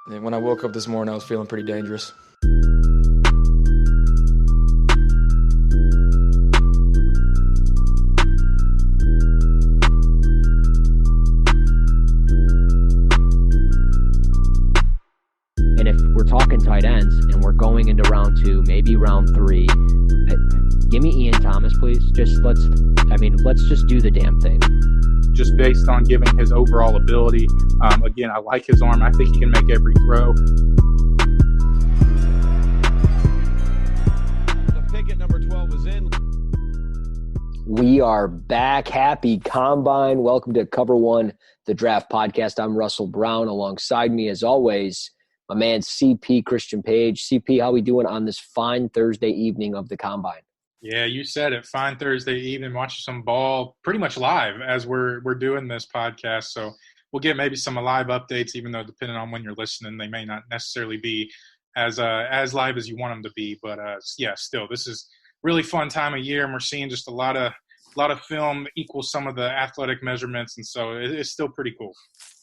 And when I woke up this morning, I was feeling pretty dangerous. And if we're talking tight ends and we're going into round 2, maybe round 3, give me Ian Thomas, please. Let's just do the damn thing. Just based on giving his overall ability. Again, I like his arm. I think he can make every throw. The pick at number 12 is in. We are back. Happy Combine. Welcome to Cover One, the Draft Podcast. I'm Russell Brown. Alongside me, as always, my man CP Christian Page. CP, how we doing on this fine Thursday evening of the Combine? Yeah, you said it. Fine Thursday evening, watching some ball pretty much live as we're doing this podcast. So we'll get maybe some live updates, even though depending on when you're listening, they may not necessarily be as live as you want them to be. But yeah, still, this is really fun time of year, and we're seeing just a lot of film equal some of the athletic measurements, and so it's still pretty cool.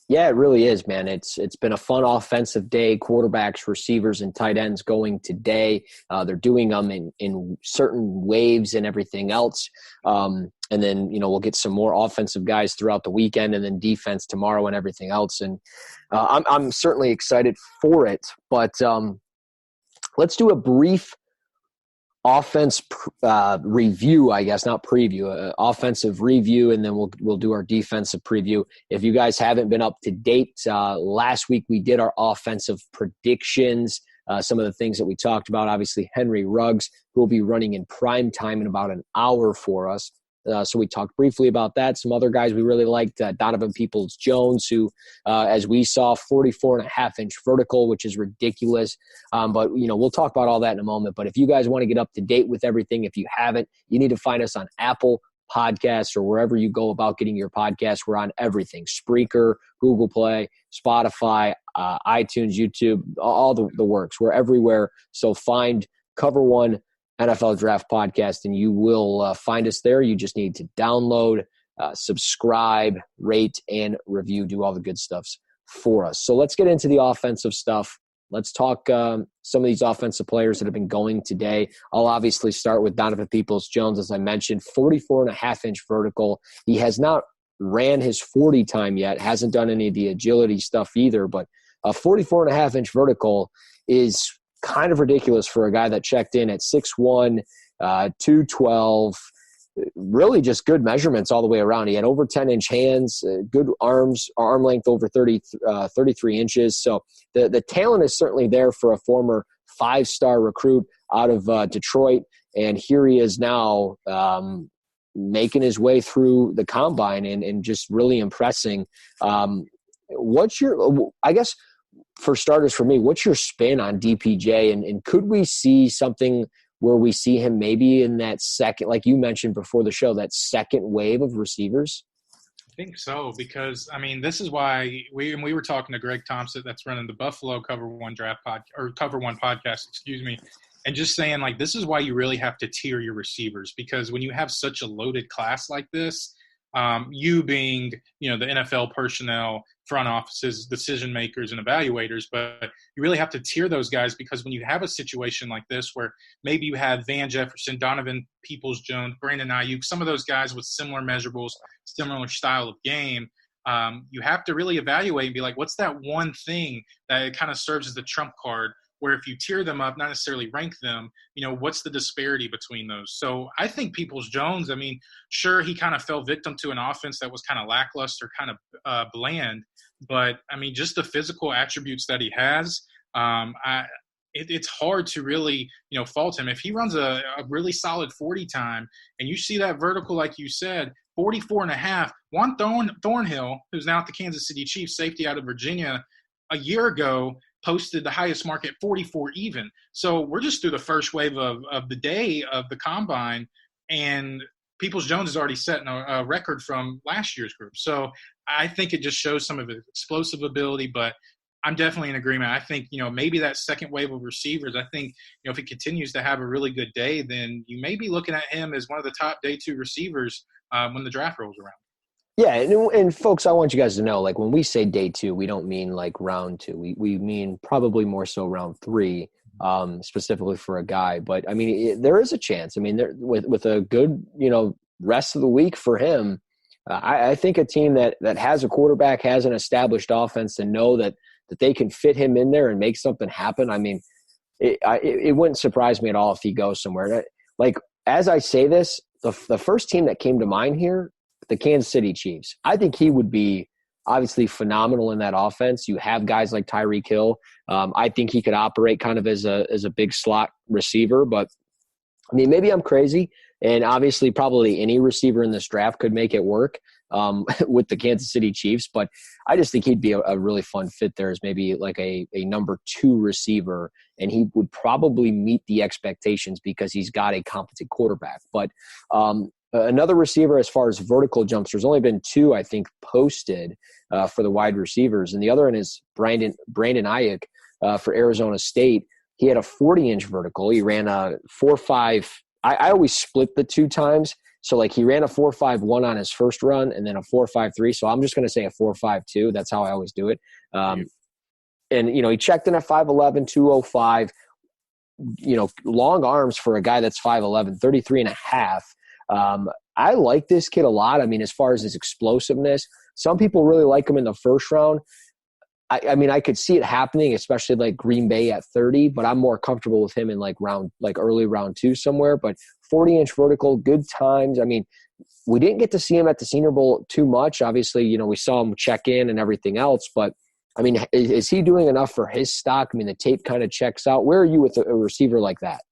Yeah, it really is, man. It's been a fun offensive day. Quarterbacks, receivers, and tight ends going today. They're doing them in certain waves and everything else. And then, we'll get some more offensive guys throughout the weekend, and then defense tomorrow and everything else. And I'm certainly excited for it. But let's do a brief offense review, I guess, not preview, offensive review, and then we'll do our defensive preview. If you guys haven't been up to date, last week we did our offensive predictions, some of the things that we talked about. Obviously, Henry Ruggs, who will be running in prime time in about an hour for us. So we talked briefly about that. Some other guys we really liked, Donovan Peoples-Jones, who, as we saw, 44.5-inch vertical, which is ridiculous. But, we'll talk about all that in a moment. But if you guys want to get up to date with everything, if you haven't, you need to find us on Apple Podcasts or wherever you go about getting your podcasts. We're on everything: Spreaker, Google Play, Spotify, iTunes, YouTube, all the works. We're everywhere. So find Cover One NFL Draft Podcast, and you will find us there. You just need to download, subscribe, rate, and review, do all the good stuffs for us. So let's get into the offensive stuff. Let's talk some of these offensive players that have been going today. I'll obviously start with Donovan Peoples-Jones, as I mentioned, 44.5-inch vertical. He has not ran his 40 time yet, hasn't done any of the agility stuff either, but a 44.5-inch vertical is kind of ridiculous for a guy that checked in at 6'1", 212, really just good measurements all the way around. He had over 10-inch hands, good arms, arm length over 33 inches. So the talent is certainly there for a former 5-star recruit out of Detroit. And here he is now making his way through the combine and just really impressing. For starters, for me, what's your spin on DPJ? And could we see something where we see him maybe in that second, like you mentioned before the show, that second wave of receivers? I think so, because, this is why we were talking to Greg Thompson, that's running the Buffalo Cover One podcast, and just saying, this is why you really have to tier your receivers, because when you have such a loaded class like this, you being, the NFL personnel, front offices, decision makers, and evaluators, but you really have to tier those guys, because when you have a situation like this where maybe you have Van Jefferson, Donovan Peoples-Jones, Brandon Ayuk, some of those guys with similar measurables, similar style of game, you have to really evaluate and be like, what's that one thing that kind of serves as the trump card, where if you tier them up, not necessarily rank them, what's the disparity between those? So I think Peoples-Jones, sure, he kind of fell victim to an offense that was kind of lackluster, kind of bland, but, just the physical attributes that he has, it's hard to really, fault him. If he runs a really solid 40 time and you see that vertical, like you said, 44.5, Juan Thornhill, who's now at the Kansas City Chiefs, safety out of Virginia, a year ago posted the highest mark at 44 even. So we're just through the first wave of the day of the combine, and Peoples-Jones has already set a record from last year's group. So I think it just shows some of his explosive ability, but I'm definitely in agreement. I think, maybe that second wave of receivers, I think, if he continues to have a really good day, then you may be looking at him as one of the top day 2 receivers when the draft rolls around. Yeah, and folks, I want you guys to know, like when we say day 2, we don't mean like round 2. We mean probably more so round 3, specifically for a guy. But I mean, there is a chance. I mean, with a good rest of the week for him, I think a team that has a quarterback, has an established offense, and know that they can fit him in there and make something happen. I mean, it wouldn't surprise me at all if he goes somewhere. Like as I say this, the first team that came to mind here, the Kansas City Chiefs. I think he would be obviously phenomenal in that offense. You have guys like Tyreek Hill. I think he could operate kind of as a big slot receiver, but I mean, maybe I'm crazy, and obviously probably any receiver in this draft could make it work with the Kansas City Chiefs, but I just think he'd be a really fun fit there as maybe like a number 2 receiver, and he would probably meet the expectations because he's got a competent quarterback. But another receiver as far as vertical jumps, there's only been 2, I think, posted for the wide receivers, and the other one is Brandon Ayuk for Arizona State. He had a 40-inch vertical. He ran a 4.5. I always split the 2 times. So, like, he ran a 4.51 on his first run and then a 4.53. So, I'm just going to say a 4.52. That's how I always do it. And, he checked in at 5'11", 205. Long arms for a guy that's 5'11", 33 and a half. I like this kid a lot. I mean, as far as his explosiveness, some people really like him in the first round. I mean, I could see it happening, especially like Green Bay at 30, but I'm more comfortable with him in early round 2 somewhere. But 40-inch vertical, good times. I mean, we didn't get to see him at the Senior Bowl too much. Obviously, we saw him check in and everything else. But, I mean, is he doing enough for his stock? I mean, the tape kind of checks out. Where are you with a receiver like that?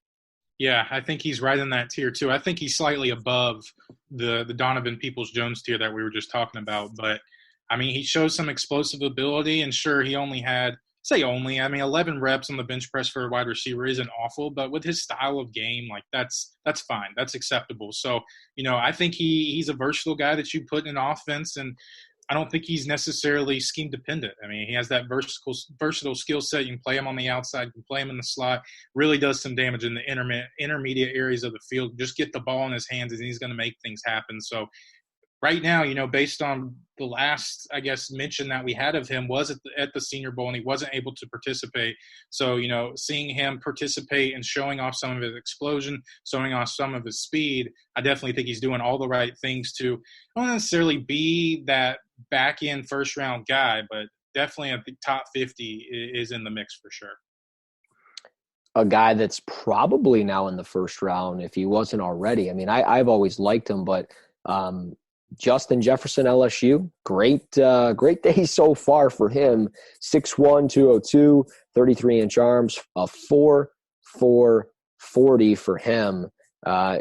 Yeah, I think he's right in that tier too. I think he's slightly above the Donovan Peoples-Jones tier that we were just talking about. But, I mean, he shows some explosive ability, and sure, he only had – 11 reps on the bench press for a wide receiver isn't awful, but with his style of game, like that's fine. That's acceptable. So, I think he's a versatile guy that you put in an offense, and I don't think he's necessarily scheme dependent. I mean, he has that versatile skill set. You can play him on the outside, you can play him in the slot, really does some damage in the intermediate areas of the field. Just get the ball in his hands, and he's going to make things happen. So, right now, based on the last, I guess, mention that we had of him was at the Senior Bowl, and he wasn't able to participate. So, seeing him participate and showing off some of his explosion, showing off some of his speed, I definitely think he's doing all the right things to not necessarily be that back-end first-round guy, but definitely at the top 50 is in the mix for sure. A guy that's probably now in the first round if he wasn't already. I mean, I've always liked him, but Justin Jefferson, LSU, great day so far for him. 6'1", 202, 33-inch arms, a 4.4 40 for him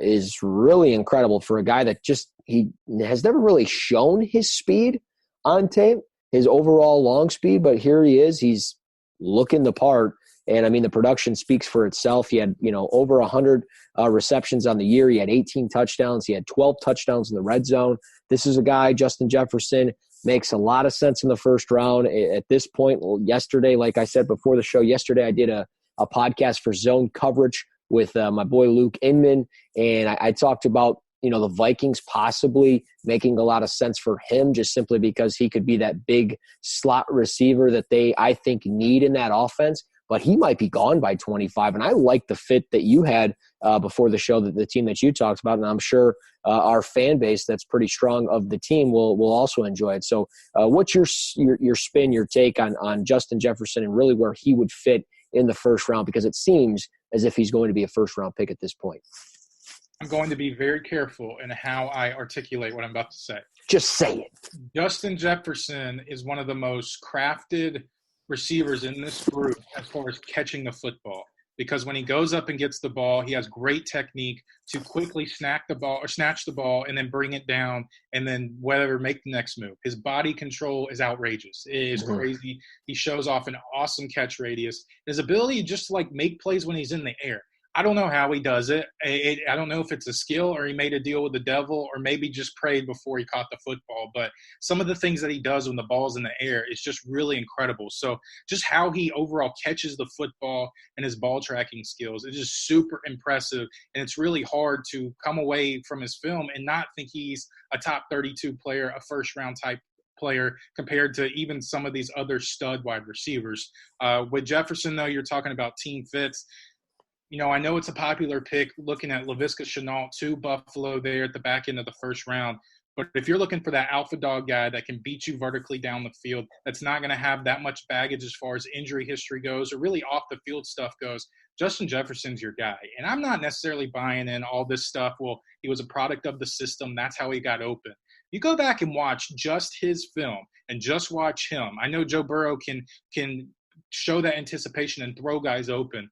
is really incredible for a guy that he has never really shown his speed on tape, his overall long speed, but here he is. He's looking the part. And, I mean, the production speaks for itself. He had, over 100 receptions on the year. He had 18 touchdowns. He had 12 touchdowns in the red zone. This is a guy, Justin Jefferson, makes a lot of sense in the first round. At this point, yesterday, like I said before the show, yesterday I did a podcast for Zone Coverage with my boy Luke Inman, and I talked about, the Vikings possibly making a lot of sense for him just simply because he could be that big slot receiver that I think, need in that offense. But he might be gone by 25. And I like the fit that you had before the show, that the team that you talked about. And I'm sure our fan base that's pretty strong of the team will also enjoy it. So what's your spin, your take on Justin Jefferson and really where he would fit in the first round? Because it seems as if he's going to be a first-round pick at this point. I'm going to be very careful in how I articulate what I'm about to say. Just say it. Justin Jefferson is one of the most crafted receivers in this group as far as catching the football, because when he goes up and gets the ball, he has great technique to quickly snatch the ball and then bring it down and then make the next move. His body control is outrageous. It is crazy. He shows off an awesome catch radius. His ability just to make plays when he's in the air. I don't know how he does it. I don't know if it's a skill or he made a deal with the devil or maybe just prayed before he caught the football. But some of the things that he does when the ball's in the air is just really incredible. So just how he overall catches the football and his ball tracking skills is just super impressive. And it's really hard to come away from his film and not think he's a top 32 player, a first-round type player compared to even some of these other stud wide receivers. With Jefferson, though, you're talking about team fits. I know it's a popular pick looking at Laviska Shenault to Buffalo there at the back end of the first round. But if you're looking for that alpha dog guy that can beat you vertically down the field, that's not going to have that much baggage as far as injury history goes or really off the field stuff goes, Justin Jefferson's your guy. And I'm not necessarily buying in all this stuff. Well, he was a product of the system. That's how he got open. You go back and watch just his film and just watch him. I know Joe Burrow can show that anticipation and throw guys open.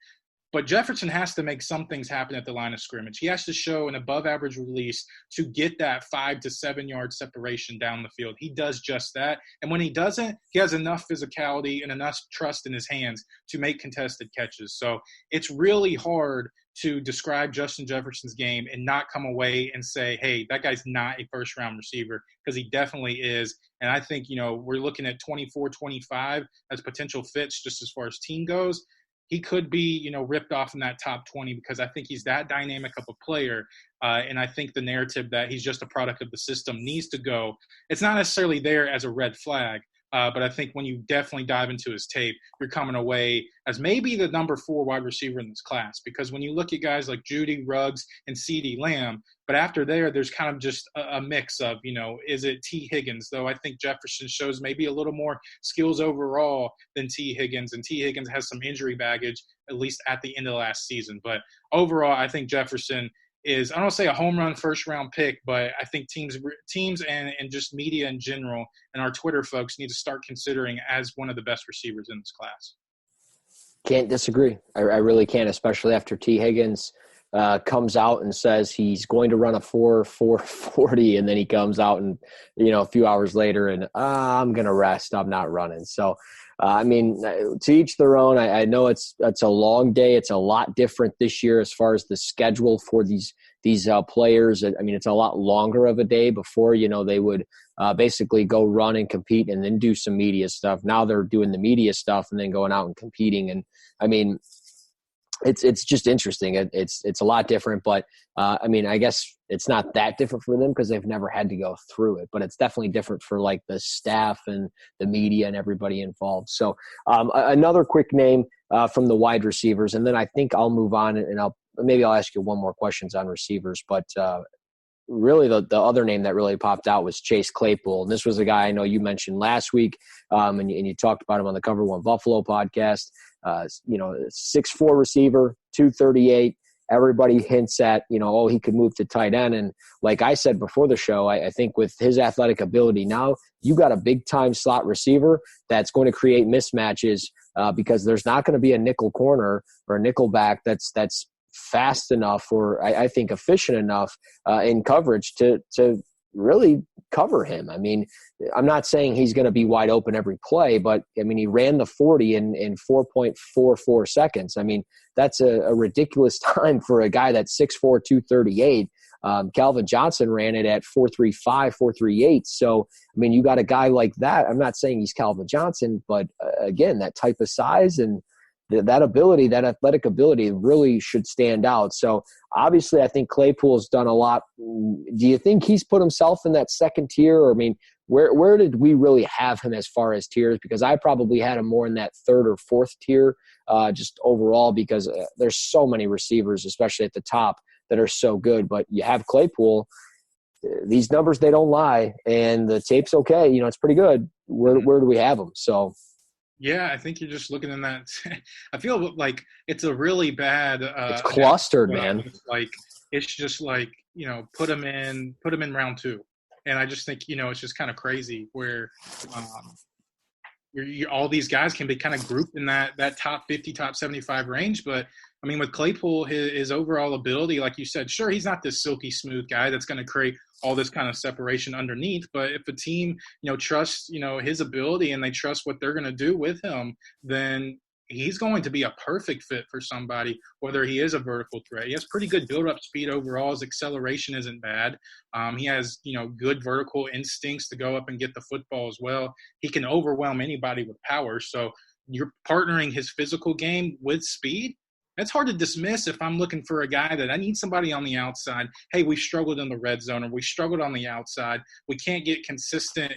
But Jefferson has to make some things happen at the line of scrimmage. He has to show an above-average release to get that 5 to 7 yard separation down the field. He does just that. And when he doesn't, he has enough physicality and enough trust in his hands to make contested catches. So it's really hard to describe Justin Jefferson's game and not come away and say, hey, that guy's not a first-round receiver, because he definitely is. And I think, we're looking at 24, 25 as potential fits just as far as team goes. He could be, ripped off in that top 20 because I think he's that dynamic of a player. And I think the narrative that he's just a product of the system needs to go. It's not necessarily there as a red flag, but I think when you definitely dive into his tape, you're coming away as maybe the number 4 wide receiver in this class. Because when you look at guys like Judy, Ruggs, and CeeDee Lamb, but after there's kind of just a mix of, is it T. Higgins? Though I think Jefferson shows maybe a little more skills overall than T. Higgins. And T. Higgins has some injury baggage, at least at the end of last season. But overall, I think Jefferson is, I don't say a home run first round pick, but I think teams and just media in general and our Twitter folks need to start considering as one of the best receivers in this class. Can't disagree. I really can't, especially after T. Higgins comes out and says he's going to run a 4.40, and then he comes out and, a few hours later and I'm going to rest. I'm not running. So, to each their own. I know it's a long day. It's a lot different this year as far as the schedule for these players. It's a lot longer of a day. Before, they would basically go run and compete and then do some media stuff. Now they're doing the media stuff and then going out and competing. And it's just interesting. It's a lot different, but I guess it's not that different for them because they've never had to go through it, but it's definitely different for like the staff and the media and everybody involved. So another quick name from the wide receivers, and then I think I'll move on and I'll ask you one more questions on receivers, but really the other name that really popped out was Chase Claypool. And this was a guy I know you mentioned last week, and you talked about him on the Cover One Buffalo podcast. 6'4" receiver, 238. Everybody hints at, he could move to tight end. And like I said before the show, I think with his athletic ability now, you got a big-time slot receiver that's going to create mismatches because there's not going to be a nickel corner or a nickel back that's fast enough or I think efficient enough in coverage to really cover him. I'm not saying he's going to be wide open every play, but he ran the 40 in 4.44 seconds. That's a ridiculous time for a guy that's 6'4", 238. Calvin Johnson ran it at 4.35, 4.38. So, you got a guy like that. I'm not saying he's Calvin Johnson, but again, that type of size and that ability, that athletic ability really should stand out. So obviously I think Claypool's done a lot. Do you think he's put himself in that second tier? Or, where did we really have him as far as tiers? Because I probably had him more in that third or fourth tier just overall because there's so many receivers, especially at the top, that are so good. But you have Claypool. These numbers, they don't lie. And the tape's okay. It's pretty good. Where do we have him? So – yeah, I think you're just looking in that. I feel like it's a really bad. It's clustered, man. It's just like put him in round 2, and I just think it's just kind of crazy where all these guys can be kind of grouped in that top 50, top 75 range, but. With Claypool, his overall ability, like you said, sure, he's not this silky smooth guy that's going to create all this kind of separation underneath. But if a team, trusts, his ability and they trust what they're going to do with him, then he's going to be a perfect fit for somebody, whether he is a vertical threat. He has pretty good build-up speed overall. His acceleration isn't bad. He has, good vertical instincts to go up and get the football as well. He can overwhelm anybody with power. So you're partnering his physical game with speed. That's hard to dismiss if I'm looking for a guy that I need somebody on the outside. Hey, we've struggled in the red zone, or we struggled on the outside. We can't get consistent,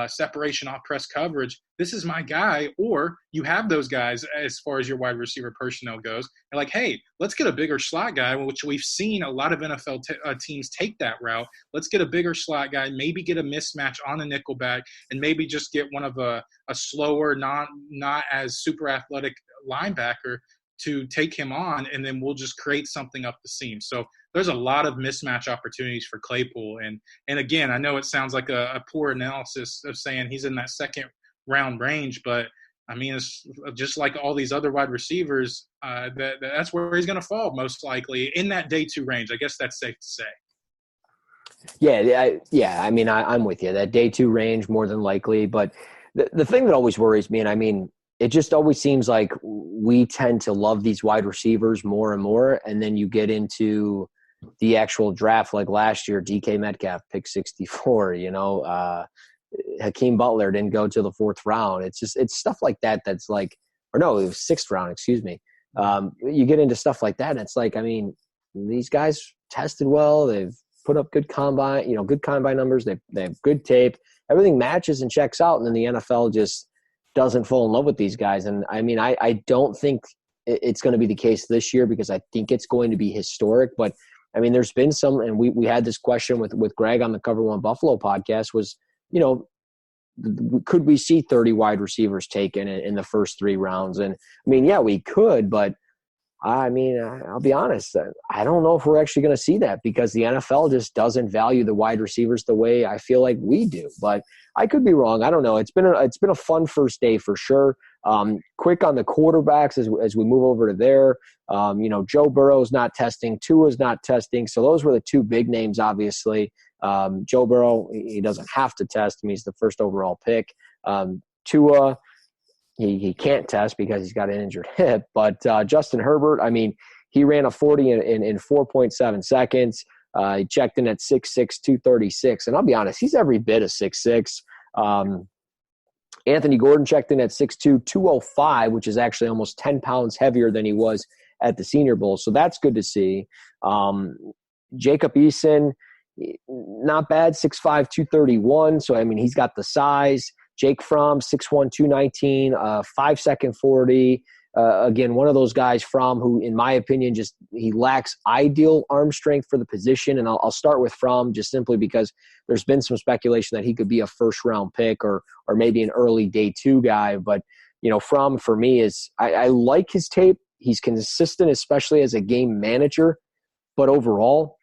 separation off press coverage. This is my guy. Or you have those guys as far as your wide receiver personnel goes. They're like, hey, let's get a bigger slot guy, which we've seen a lot of NFL teams take that route. Let's get a bigger slot guy, maybe get a mismatch on a nickelback, and maybe just get one of a slower, not as super athletic linebacker to take him on, and then we'll just create something up the seam. So there's a lot of mismatch opportunities for Claypool. And again, I know it sounds like a poor analysis of saying he's in that second round range, but I mean, it's just like all these other wide receivers, that's where he's going to fall most likely, in that day 2 range. I guess that's safe to say. Yeah. I mean, I'm with you. That day 2 range, more than likely. But the thing that always worries me, and I mean, it just always seems like we tend to love these wide receivers more and more. And then you get into the actual draft, like last year, DK Metcalf picked 64, Hakeem Butler didn't go to the 4th round. It's stuff like that. That's like, or no, it was 6th round, excuse me. You get into stuff like that. And it's like, I mean, these guys tested well. They've put up good combine numbers. They have good tape. Everything matches and checks out. And then the NFL just doesn't fall in love with these guys. And I mean, I don't think it's going to be the case this year, because I think it's going to be historic. But I mean, there's been some, and we had this question with Greg on the Cover One Buffalo podcast was, could we see 30 wide receivers taken in the first 3 rounds? And I mean, yeah, we could, but I mean, I'll be honest, I don't know if we're actually going to see that, because the NFL just doesn't value the wide receivers the way I feel like we do. But I could be wrong. I don't know. It's been a fun first day for sure. Quick on the quarterbacks as we move over to there. Joe Burrow's not testing. Tua's not testing. So those were the 2 big names, obviously. Joe Burrow, he doesn't have to test. I mean, he's the first overall pick. Tua, he can't test because he's got an injured hip. But Justin Herbert, I mean, he ran a 40 in 4.7 seconds. He checked in at 6'6", 236. And I'll be honest, he's every bit of 6'6". Anthony Gordon checked in at 6'2", 205, which is actually almost 10 pounds heavier than he was at the Senior Bowl. So that's good to see. Jacob Eason, not bad, 6'5", 231. So, I mean, he's got the size. Jake Fromm, 6'1", 219, 5-second 40. Again, one of those guys Fromm who, in my opinion, just he lacks ideal arm strength for the position. And I'll start with Fromm just simply because there's been some speculation that he could be a first-round pick or maybe an early day 2 guy. But, Fromm for me is I like his tape. He's consistent, especially as a game manager. But overall,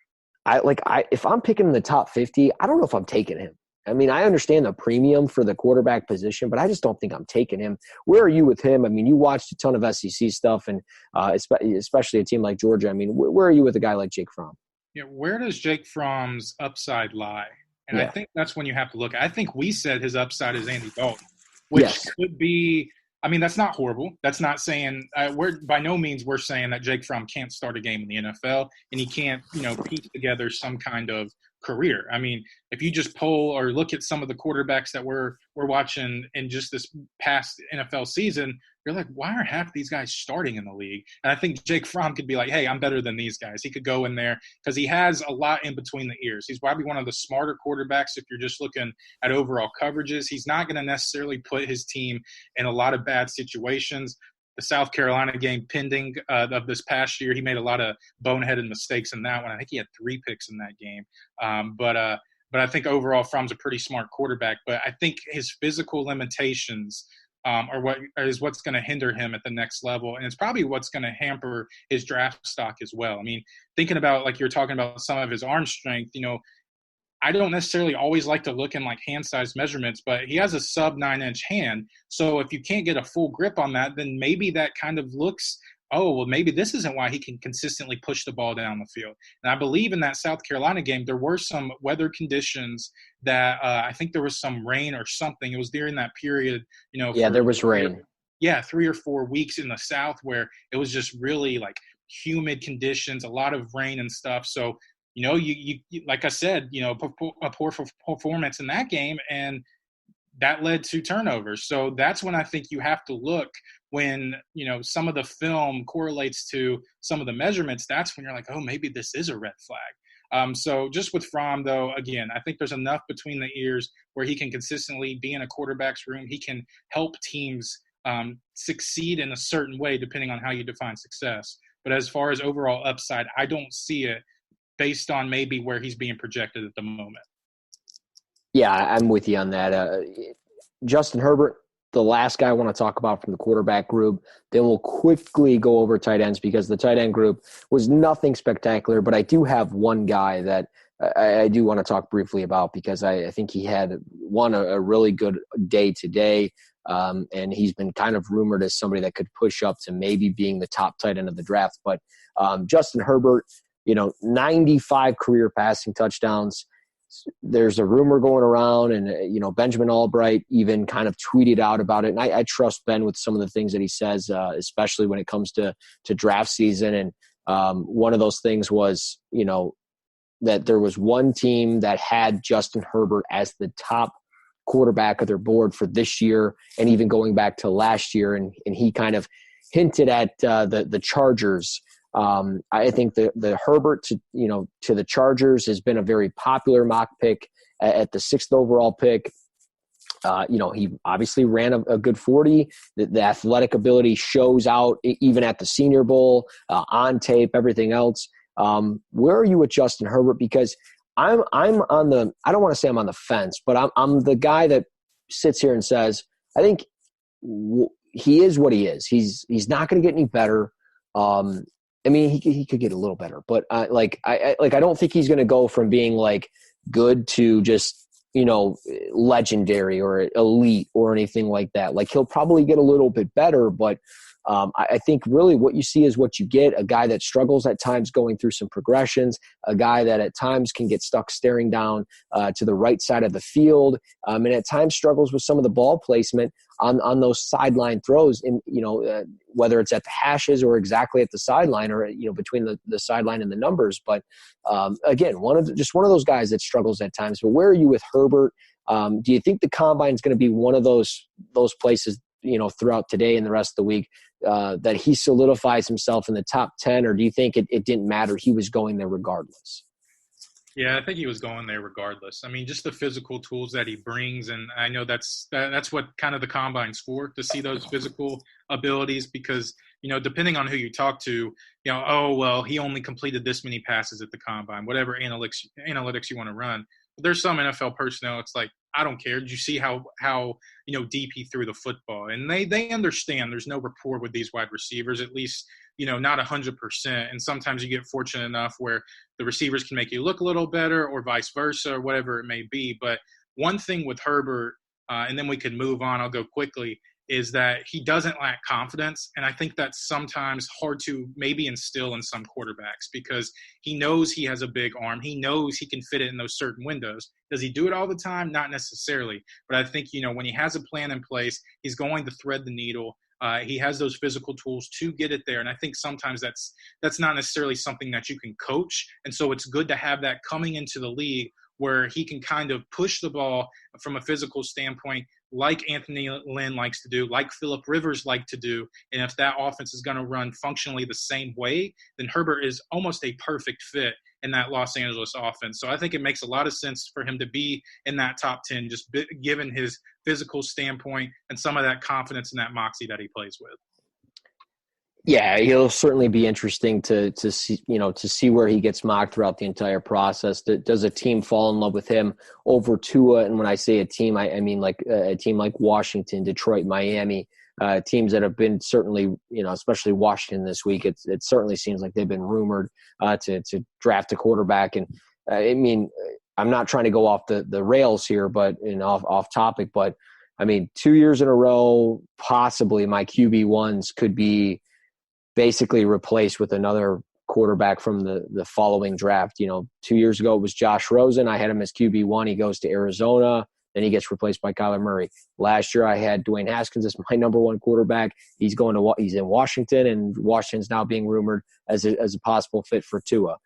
if I'm picking in the top 50, I don't know if I'm taking him. I mean, I understand the premium for the quarterback position, but I just don't think I'm taking him. Where are you with him? I mean, you watched a ton of SEC stuff, and especially a team like Georgia. I mean, where are you with a guy like Jake Fromm? Yeah, where does Jake Fromm's upside lie? And I think that's when you have to look. I think we said his upside is Andy Dalton, which could be – I mean, that's not horrible. That's not saying we're by no means we're saying that Jake Fromm can't start a game in the NFL and he can't, piece together some kind of career. I mean, if you just poll or look at some of the quarterbacks that we're watching in just this past NFL season, you're like, why aren't half these guys starting in the league? And I think Jake Fromm could be like, hey, I'm better than these guys. He could go in there because he has a lot in between the ears. He's probably one of the smarter quarterbacks if you're just looking at overall coverages. He's not going to necessarily put his team in a lot of bad situations. The South Carolina game pending of this past year, he made a lot of boneheaded mistakes in that one. I think he had 3 picks in that game. But I think overall Fromm's a pretty smart quarterback. But I think his physical limitations are what's going to hinder him at the next level. And it's probably what's going to hamper his draft stock as well. I mean, thinking about, like you're talking about some of his arm strength, I don't necessarily always like to look in like hand size measurements, but he has a sub 9-inch hand. So if you can't get a full grip on that, then maybe that kind of looks, oh, well, maybe this isn't why he can consistently push the ball down the field. And I believe in that South Carolina game, there were some weather conditions that I think there was some rain or something. It was during that period, there was rain. 3 or 4 weeks in the South where it was just really like humid conditions, a lot of rain and stuff. So, you like I said, a poor performance in that game, and that led to turnovers. So that's when I think you have to look when, some of the film correlates to some of the measurements. That's when you're like, oh, maybe this is a red flag. So just with Fromm, though, again, I think there's enough between the ears where he can consistently be in a quarterback's room. He can help teams succeed in a certain way, depending on how you define success. But as far as overall upside, I don't see it based on maybe where he's being projected at the moment. Yeah, I'm with you on that. Justin Herbert, the last guy I want to talk about from the quarterback group. Then we'll quickly go over tight ends because the tight end group was nothing spectacular. But I do have one guy that I do want to talk briefly about because I think he had a really good day today. And he's been kind of rumored as somebody that could push up to maybe being the top tight end of the draft. But Justin Herbert, 95 career passing touchdowns. There's a rumor going around, and Benjamin Albright even kind of tweeted out about it. And I trust Ben with some of the things that he says, especially when it comes to draft season. And one of those things was, that there was one team that had Justin Herbert as the top quarterback of their board for this year, and even going back to last year. And he kind of hinted at the Chargers. I think the Herbert to the Chargers has been a very popular mock pick at the 6th overall pick. He obviously ran a good 40. The athletic ability shows out even at the Senior Bowl, on tape, everything else. Where are you with Justin Herbert? Because I'm on the – I don't want to say I'm on the fence, but I'm the guy that sits here and says, I think he is what he is. He's not going to get any better. He could get a little better, but I don't think he's going to go from being like good to just, legendary or elite or anything like that. Like he'll probably get a little bit better, but I think really what you see is what you get, a guy that struggles at times going through some progressions, a guy that at times can get stuck staring down to the right side of the field, and at times struggles with some of the ball placement on those sideline throws, whether it's at the hashes or exactly at the sideline or, between the sideline and the numbers. But again, one of those guys that struggles at times. But where are you with Herbert? Do you think the combine is going to be one of those places, throughout today and the rest of the week, that he solidifies himself in the top 10, or do you think it didn't matter? He was going there regardless. Yeah, I think he was going there regardless. I mean, just the physical tools that he brings, and I know that's what kind of the combine's for, to see those physical abilities, because, depending on who you talk to, he only completed this many passes at the combine, whatever analytics you want to run. But there's some NFL personnel, it's like, I don't care. Did you see how deep he threw the football? And they understand there's no rapport with these wide receivers, at least, not 100%. And sometimes you get fortunate enough where the receivers can make you look a little better, or vice versa, or whatever it may be. But one thing with Herbert, and then we can move on, I'll go quickly, is that he doesn't lack confidence. And I think that's sometimes hard to maybe instill in some quarterbacks, because he knows he has a big arm. He knows he can fit it in those certain windows. Does he do it all the time? Not necessarily. But I think, when he has a plan in place, he's going to thread the needle. He has those physical tools to get it there. And I think sometimes that's not necessarily something that you can coach. And so it's good to have that coming into the league where he can kind of push the ball from a physical standpoint, like Anthony Lynn likes to do, like Phillip Rivers like to do. And if that offense is going to run functionally the same way, then Herbert is almost a perfect fit in that Los Angeles offense. So I think it makes a lot of sense for him to be in that top 10, just given his physical standpoint and some of that confidence and that moxie that he plays with. Yeah, he'll certainly be interesting to see where he gets mocked throughout the entire process. Does a team fall in love with him over Tua? And when I say a team, I mean like a team like Washington, Detroit, Miami, teams that have been certainly, especially Washington this week. It certainly seems like they've been rumored to draft a quarterback. And I'm not trying to go off the rails here, but off topic. But 2 years in a row, possibly my QB1s could be basically replaced with another quarterback from the following draft. 2 years ago it was Josh Rosen. I had him as QB1. He goes to Arizona. then he gets replaced by Kyler Murray. Last year I had Dwayne Haskins as my number one quarterback. He's in Washington, and Washington's now being rumored as a possible fit for Tua.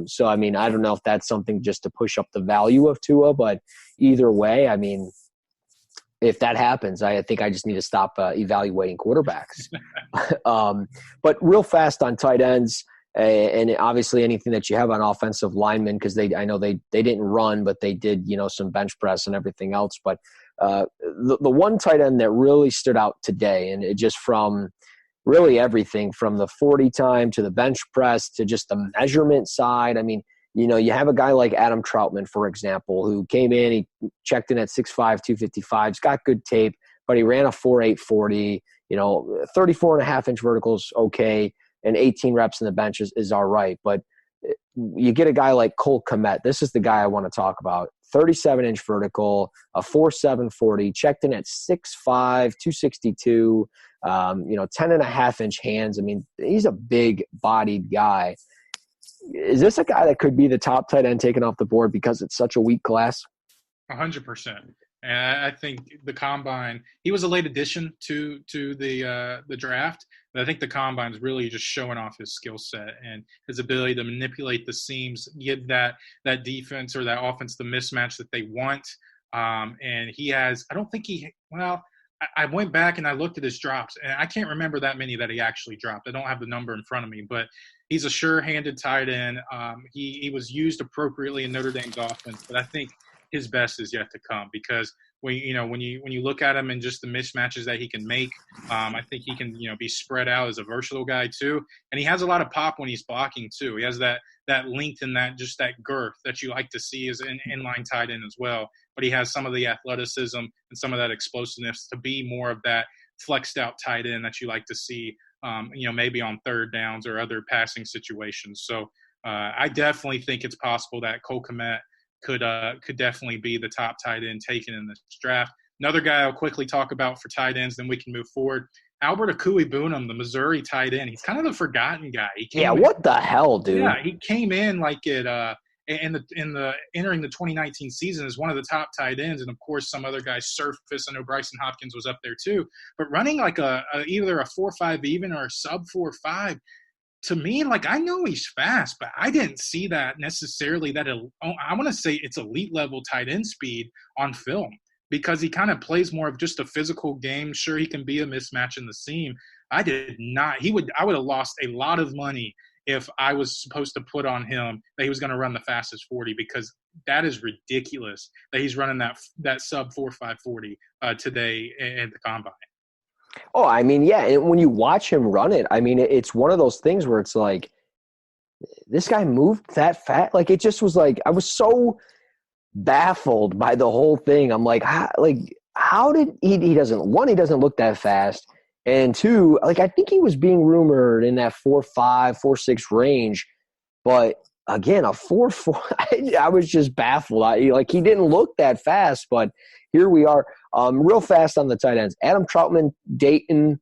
So, I mean, I don't know if that's something just to push up the value of Tua, but either way, I mean, if that happens, I think I just need to stop evaluating quarterbacks. But real fast on tight ends, and obviously anything that you have on offensive linemen, because I know they didn't run, but they did, some bench press and everything else. But the one tight end that really stood out today, and it just from really everything from the 40 time to the bench press to just the measurement side. I mean, you have a guy like Adam Troutman, for example, who came in, he checked in at 6'5", 255. He's got good tape, but he ran a 4.8 40, 34.5-inch verticals, okay, and 18 reps in the bench is all right. But you get a guy like Cole Kmet. This is the guy I want to talk about. 37-inch vertical, a 4.7 40, checked in at 6'5", 262, 10.5-inch hands. I mean, he's a big-bodied guy. Is this a guy that could be the top tight end taken off the board because it's such a weak class? 100%. And I think the combine, he was a late addition to the draft, but I think the combine is really just showing off his skill set and his ability to manipulate the seams, give that defense or that offense the mismatch that they want. And he has, I went back and I looked at his drops, and I can't remember that many that he actually dropped. I don't have the number in front of me, but he's a sure-handed tight end. He was used appropriately in Notre Dame's offense, but I think his best is yet to come, because when you look at him and just the mismatches that he can make, I think he can be spread out as a versatile guy too, and he has a lot of pop when he's blocking too. He has that length and that girth that you like to see as an inline tight end as well. But he has some of the athleticism and some of that explosiveness to be more of that flexed out tight end that you like to see, maybe on third downs or other passing situations. So I definitely think it's possible that Cole Kmet could definitely be the top tight end taken in this draft. Another guy I'll quickly talk about for tight ends, then we can move forward. Albert Akui-Boonham, the Missouri tight end. He's kind of the forgotten guy. What the hell, dude? Yeah, he came in like entering the 2019 season as one of the top tight ends, and of course some other guys surfaced. I know Bryson Hopkins was up there too, but running like either a 4.5 even or a sub 4.5. To me, like, I know he's fast, but I didn't see that necessarily I want to say it's elite level tight end speed on film, because he kind of plays more of just a physical game. Sure, he can be a mismatch in the seam. I would have lost a lot of money if I was supposed to put on him that he was going to run the fastest 40, because that is ridiculous that he's running that sub 4.5 40 today at the combine. Oh, I mean, yeah. And when you watch him run it, I mean, it's one of those things where it's like, this guy moved that fast. Like, it just was like, I was so baffled by the whole thing. I'm like, how did he doesn't look that fast. And two, like, I think he was being rumored in that 4.5, 4.6 range. But again, a 4.4, I was just baffled. He didn't look that fast, but here we are. Real fast on the tight ends. Adam Troutman, Dayton,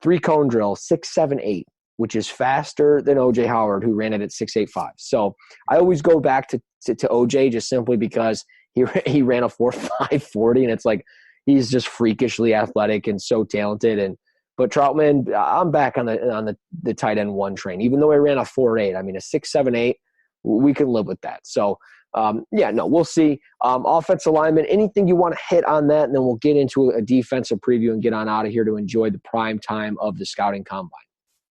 3-cone drill, 6.78, which is faster than O.J. Howard, who ran it at 6.85. So I always go back to O.J. just simply because he ran a 4.5 40, and it's like he's just freakishly athletic and so talented. But Troutman, I'm back on the tight end one train, even though he ran a 4.8. I mean, a 6.78, we can live with that. So, we'll see. Offensive lineman, anything you want to hit on that, and then we'll get into a defensive preview and get on out of here to enjoy the prime time of the scouting combine.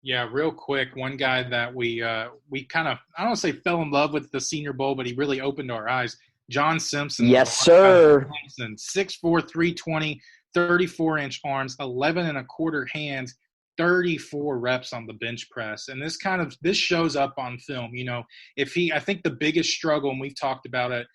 Yeah, real quick, one guy that we kind of, I don't want to say fell in love with the Senior Bowl, but he really opened our eyes. John Simpson. Yes, sir. 6'4", 320, 34-inch arms, 11.25 hands, 34 reps on the bench press. And this shows up on film. I think the biggest struggle, and we've talked about it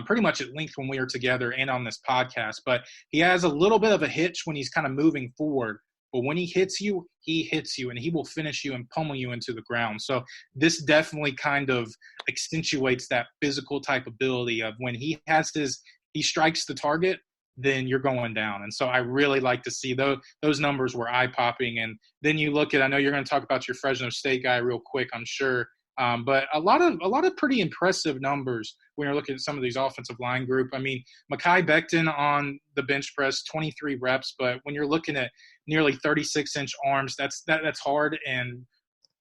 pretty much at length when we were together and on this podcast, but he has a little bit of a hitch when he's kind of moving forward. But when he hits you, and he will finish you and pummel you into the ground. So this definitely kind of accentuates that physical type ability of when he strikes the target, then you're going down. And so I really like to see those numbers were eye-popping. And then you look at, I know you're going to talk about your Fresno State guy real quick, I'm sure, But a lot of pretty impressive numbers when you're looking at some of these offensive line group. I mean, Mekhi Becton on the bench press, 23 reps, but when you're looking at nearly 36-inch arms, that's hard, and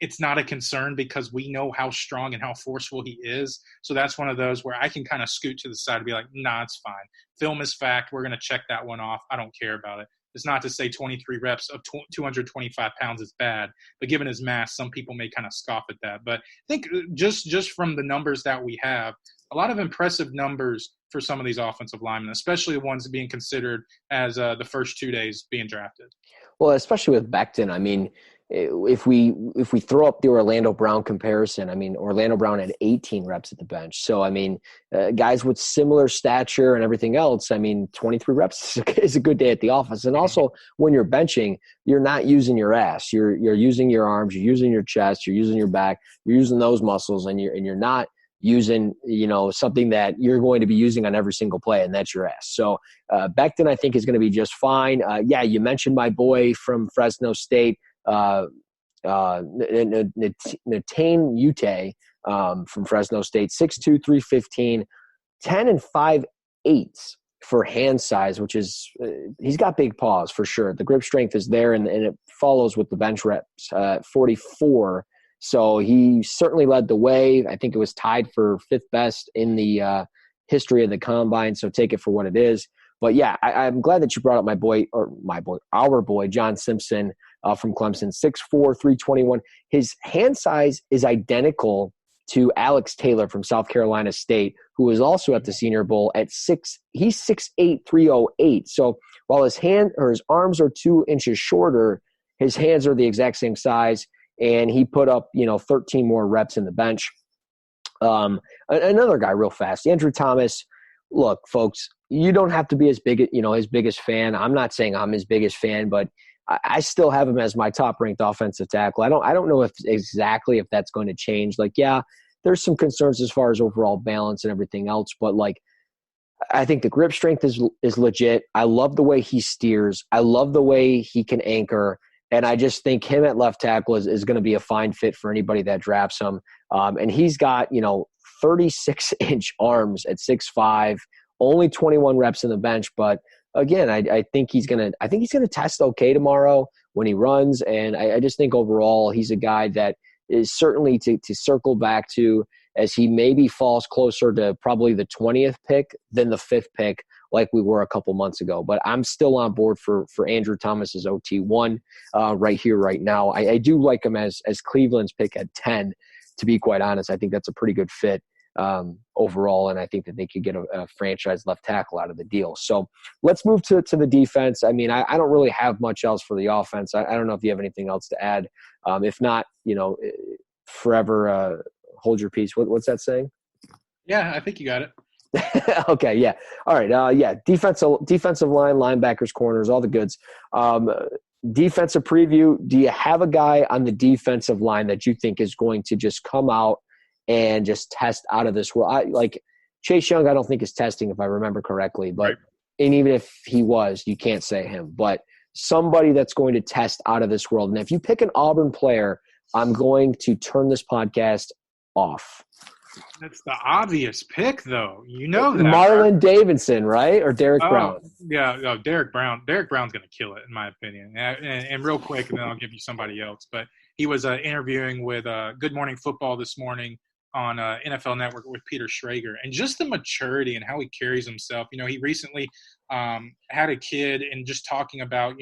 it's not a concern because we know how strong and how forceful he is. So that's one of those where I can kind of scoot to the side and be like, nah, it's fine. Film is fact. We're going to check that one off. I don't care about it. It's not to say 23 reps of 225 pounds is bad, but given his mass, some people may kind of scoff at that. But I think just from the numbers that we have, a lot of impressive numbers for some of these offensive linemen, especially the ones being considered as the first 2 days being drafted. Well, especially with Becton, I mean, if we throw up the Orlando Brown comparison, I mean, Orlando Brown had 18 reps at the bench. So, I mean, guys with similar stature and everything else, I mean, 23 reps is a good day at the office. And also, when you're benching, you're not using your ass. You're using your arms, you're using your chest, you're using your back, you're using those muscles, and you're not using, something that you're going to be using on every single play, and that's your ass. So Becton, I think, is going to be just fine. You mentioned my boy from Fresno State, Natane Ute from Fresno State, 6'2", 315, 10 and 5/8 for hand size, which is he's got big paws for sure. The grip strength is there, and it follows with the bench reps, 44. So he certainly led the way. I think it was tied for fifth best in the history of the combine. So take it for what it is. But yeah, I'm glad that you brought up our boy, John Simpson from Clemson, 6'4", 321. His hand size is identical to Alex Taylor from South Carolina State, who was also at the Senior Bowl at 6. He's 6'8", 308. So while his arms are 2 inches shorter, his hands are the exact same size. And he put up, 13 more reps in the bench. Another guy real fast, Andrew Thomas. Look, folks, you don't have to be his biggest fan. I'm not saying I'm his biggest fan, but I still have him as my top-ranked offensive tackle. I don't know if that's going to change. There's some concerns as far as overall balance and everything else, but I think the grip strength is legit. I love the way he steers. I love the way he can anchor. And I just think him at left tackle is going to be a fine fit for anybody that drafts him. And he's got, 36-inch arms at 6'5", only 21 reps in the bench. But again, I think he's going to test okay tomorrow when he runs. And I just think overall he's a guy that is certainly to circle back to, as he maybe falls closer to probably the 20th pick than the 5th pick, like we were a couple months ago. But I'm still on board for Andrew Thomas's OT1 right here, right now. I do like him as Cleveland's pick at 10, to be quite honest. I think that's a pretty good fit overall, and I think that they could get a franchise left tackle out of the deal. So let's move to the defense. I mean, I don't really have much else for the offense. I don't know if you have anything else to add. If not, forever hold your peace. What's that saying? Yeah, I think you got it. Okay, yeah. All right, defensive line, linebackers, corners, all the goods. Defensive preview, do you have a guy on the defensive line that you think is going to just come out and just test out of this world? Chase Young, I don't think is testing, if I remember correctly. But right. And even if he was, you can't say him. But somebody that's going to test out of this world. And if you pick an Auburn player, I'm going to turn this podcast off. That's the obvious pick, though. You know that. Marlon Davidson, right? Or Derek Brown? Yeah, no, Derek Brown. Derek Brown's going to kill it, in my opinion. And real quick, and then I'll give you somebody else. But he was interviewing with Good Morning Football this morning on NFL Network with Peter Schrager. And just the maturity and how he carries himself. He recently had a kid, and just talking about,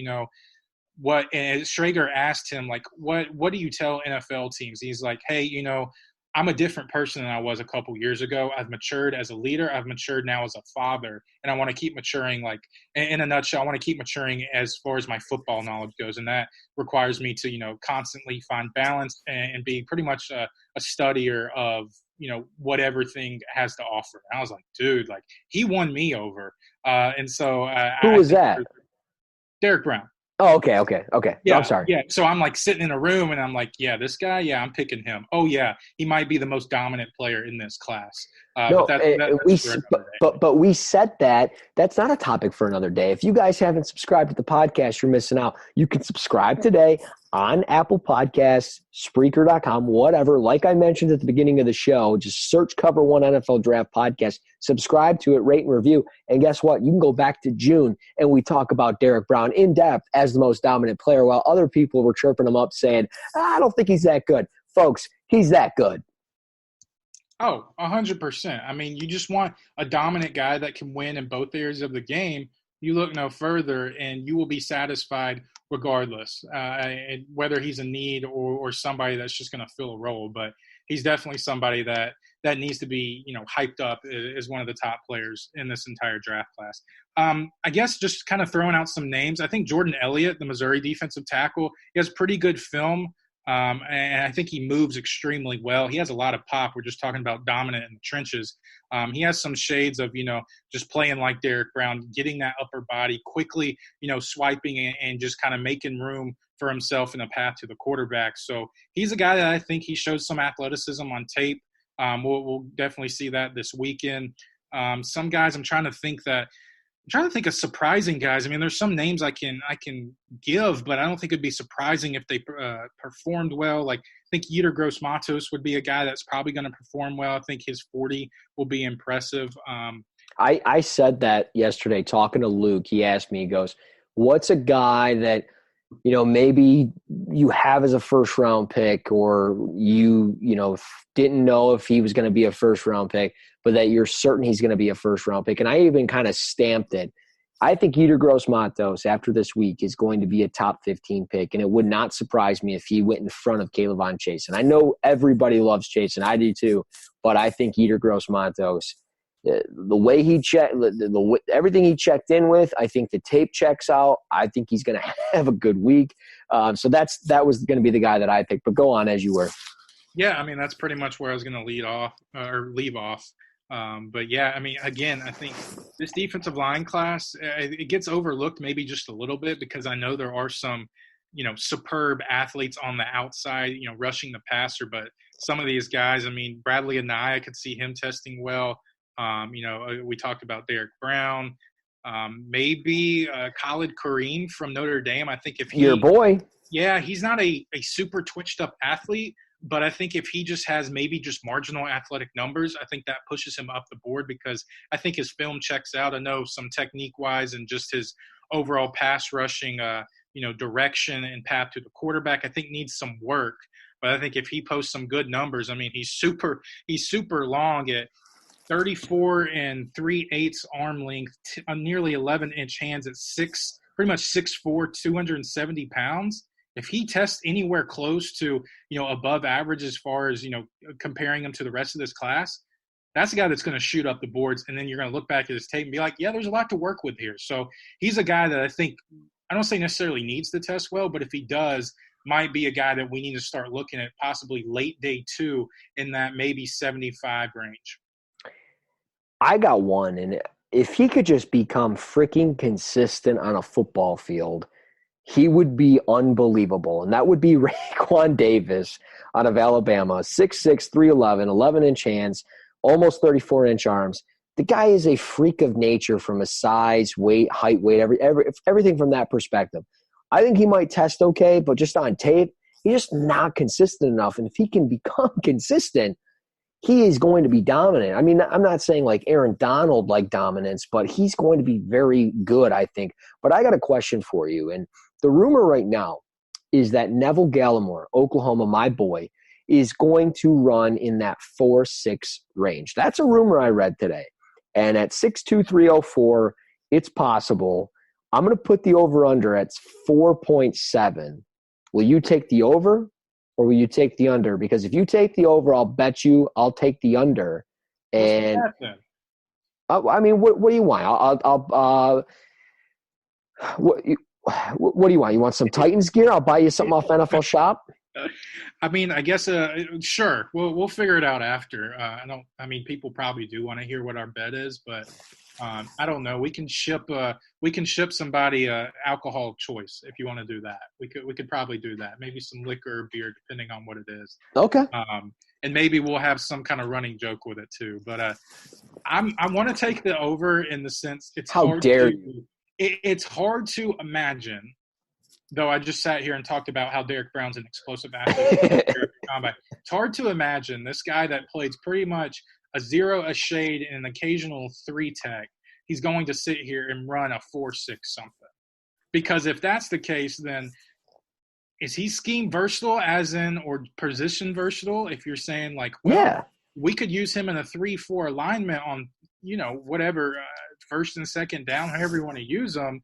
what – and Schrager asked him, what do you tell NFL teams? He's like, hey, I'm a different person than I was a couple years ago. I've matured as a leader. I've matured now as a father. And I want to keep maturing, in a nutshell, I want to keep maturing as far as my football knowledge goes. And that requires me to, constantly find balance and be pretty much a studier of, what everything has to offer. And I was like, dude, he won me over. And so who was that? Derek Brown. Oh, okay. Yeah, I'm sorry. Yeah, so I'm sitting in a room and I'm like, yeah, this guy, yeah, I'm picking him. Oh, yeah, he might be the most dominant player in this class. No, But that's for another day. but we said that that's not a topic for another day. If you guys haven't subscribed to the podcast, you're missing out. You can subscribe today on Apple Podcasts, Spreaker.com, whatever. Like I mentioned at the beginning of the show, just search Cover One NFL Draft Podcast, subscribe to it, rate and review. And guess what? You can go back to June and we talk about Derek Brown in depth as the most dominant player, while other people were chirping him up saying, I don't think he's that good. Folks, he's that good. Oh, 100%. I mean, you just want a dominant guy that can win in both areas of the game. You look no further, and you will be satisfied regardless, and whether he's a need or somebody that's just going to fill a role. But he's definitely somebody that needs to be, hyped up as one of the top players in this entire draft class. I guess just kind of throwing out some names. I think Jordan Elliott, the Missouri defensive tackle, he has pretty good film. And I think he moves extremely well. He has a lot of pop. We're just talking about dominant in the trenches. He has some shades of, just playing like Derek Brown, getting that upper body quickly, swiping and just kind of making room for himself in a path to the quarterback. So he's a guy that I think he shows some athleticism on tape. We'll definitely see that this weekend. Some guys I'm trying to think of surprising guys. I mean, there's some names I can give, but I don't think it'd be surprising if they performed well. Like, I think Yetur Gross-Matos would be a guy that's probably going to perform well. I think his 40 will be impressive. I said that yesterday talking to Luke. He asked me, he goes, what's a guy that, maybe you have as a first-round pick, or you didn't know if he was going to be a first-round pick, but that you're certain he's going to be a first-round pick? And I even kind of stamped it. I think Yetur Gross-Matos after this week is going to be a top 15 pick, and it would not surprise me if he went in front of K'Lavon Chaisson. I know everybody loves Chaisson. I do too, but I think Yetur Gross-Matos, the way he checked, everything he checked in with, I think the tape checks out. I think he's going to have a good week. So that was going to be the guy that I picked. But go on as you were. Yeah, I mean, that's pretty much where I was going to leave off. But yeah, I mean, again, I think this defensive line class, it gets overlooked maybe just a little bit because I know there are some, superb athletes on the outside, rushing the passer. But some of these guys, I mean, Bradley Anae, I could see him testing well. We talked about Derek Brown, maybe Khalid Kareem from Notre Dame. I think if your boy, yeah, he's not a super twitched up athlete, but I think if he just has maybe just marginal athletic numbers, I think that pushes him up the board because I think his film checks out. I know some technique wise and just his overall pass rushing, direction and path to the quarterback, I think needs some work. But I think if he posts some good numbers, I mean, he's super long at 34 3/8 arm length, nearly 11-inch hands at pretty much 6'4", 270 pounds. If he tests anywhere close to, above average as far as, comparing him to the rest of this class, that's a guy that's going to shoot up the boards. And then you're going to look back at his tape and be like, yeah, there's a lot to work with here. So he's a guy that I think, I don't say necessarily needs to test well, but if he does, might be a guy that we need to start looking at possibly late day 2 in that maybe 75 range. I got one, and if he could just become freaking consistent on a football field, he would be unbelievable. And that would be Raekwon Davis out of Alabama, 6'6", 311, 11-inch hands, almost 34-inch arms. The guy is a freak of nature from a size, weight, height, everything from that perspective. I think he might test okay, but just on tape, he's just not consistent enough. And if he can become consistent, he is going to be dominant. I mean, I'm not saying like Aaron Donald like dominance, but he's going to be very good, I think. But I got a question for you. And the rumor right now is that Neville Gallimore, Oklahoma, my boy, is going to run in that 4.6 range. That's a rumor I read today. And at 6'2", 304, it's possible. I'm going to put the over-under at 4.7. Will you take the over? Or will you take the under? Because if you take the over, I'll bet you I'll take the under. And I mean, what do you want? What do you want? You want some Titans gear? I'll buy you something off NFL Shop. I mean, I guess sure. We'll figure it out after. I mean, people probably do want to hear what our bet is, but I don't know. We can ship somebody alcohol of choice if you want to do that. We could probably do that. Maybe some liquor or beer, depending on what it is. Okay. and maybe we'll have some kind of running joke with it too. But I want to take the over in the sense it's How hard dare to you. it's hard to imagine. Though I just sat here and talked about how Derek Brown's an explosive athlete. It's hard to imagine this guy that plays pretty much a 0, a shade, and an occasional 3 tech. He's going to sit here and run a 4.6 something. Because if that's the case, then is he scheme versatile as in or position versatile? If you're saying like, well, Yeah. we could use him in a 3-4 alignment on, whatever, first and second down, however you want to use him.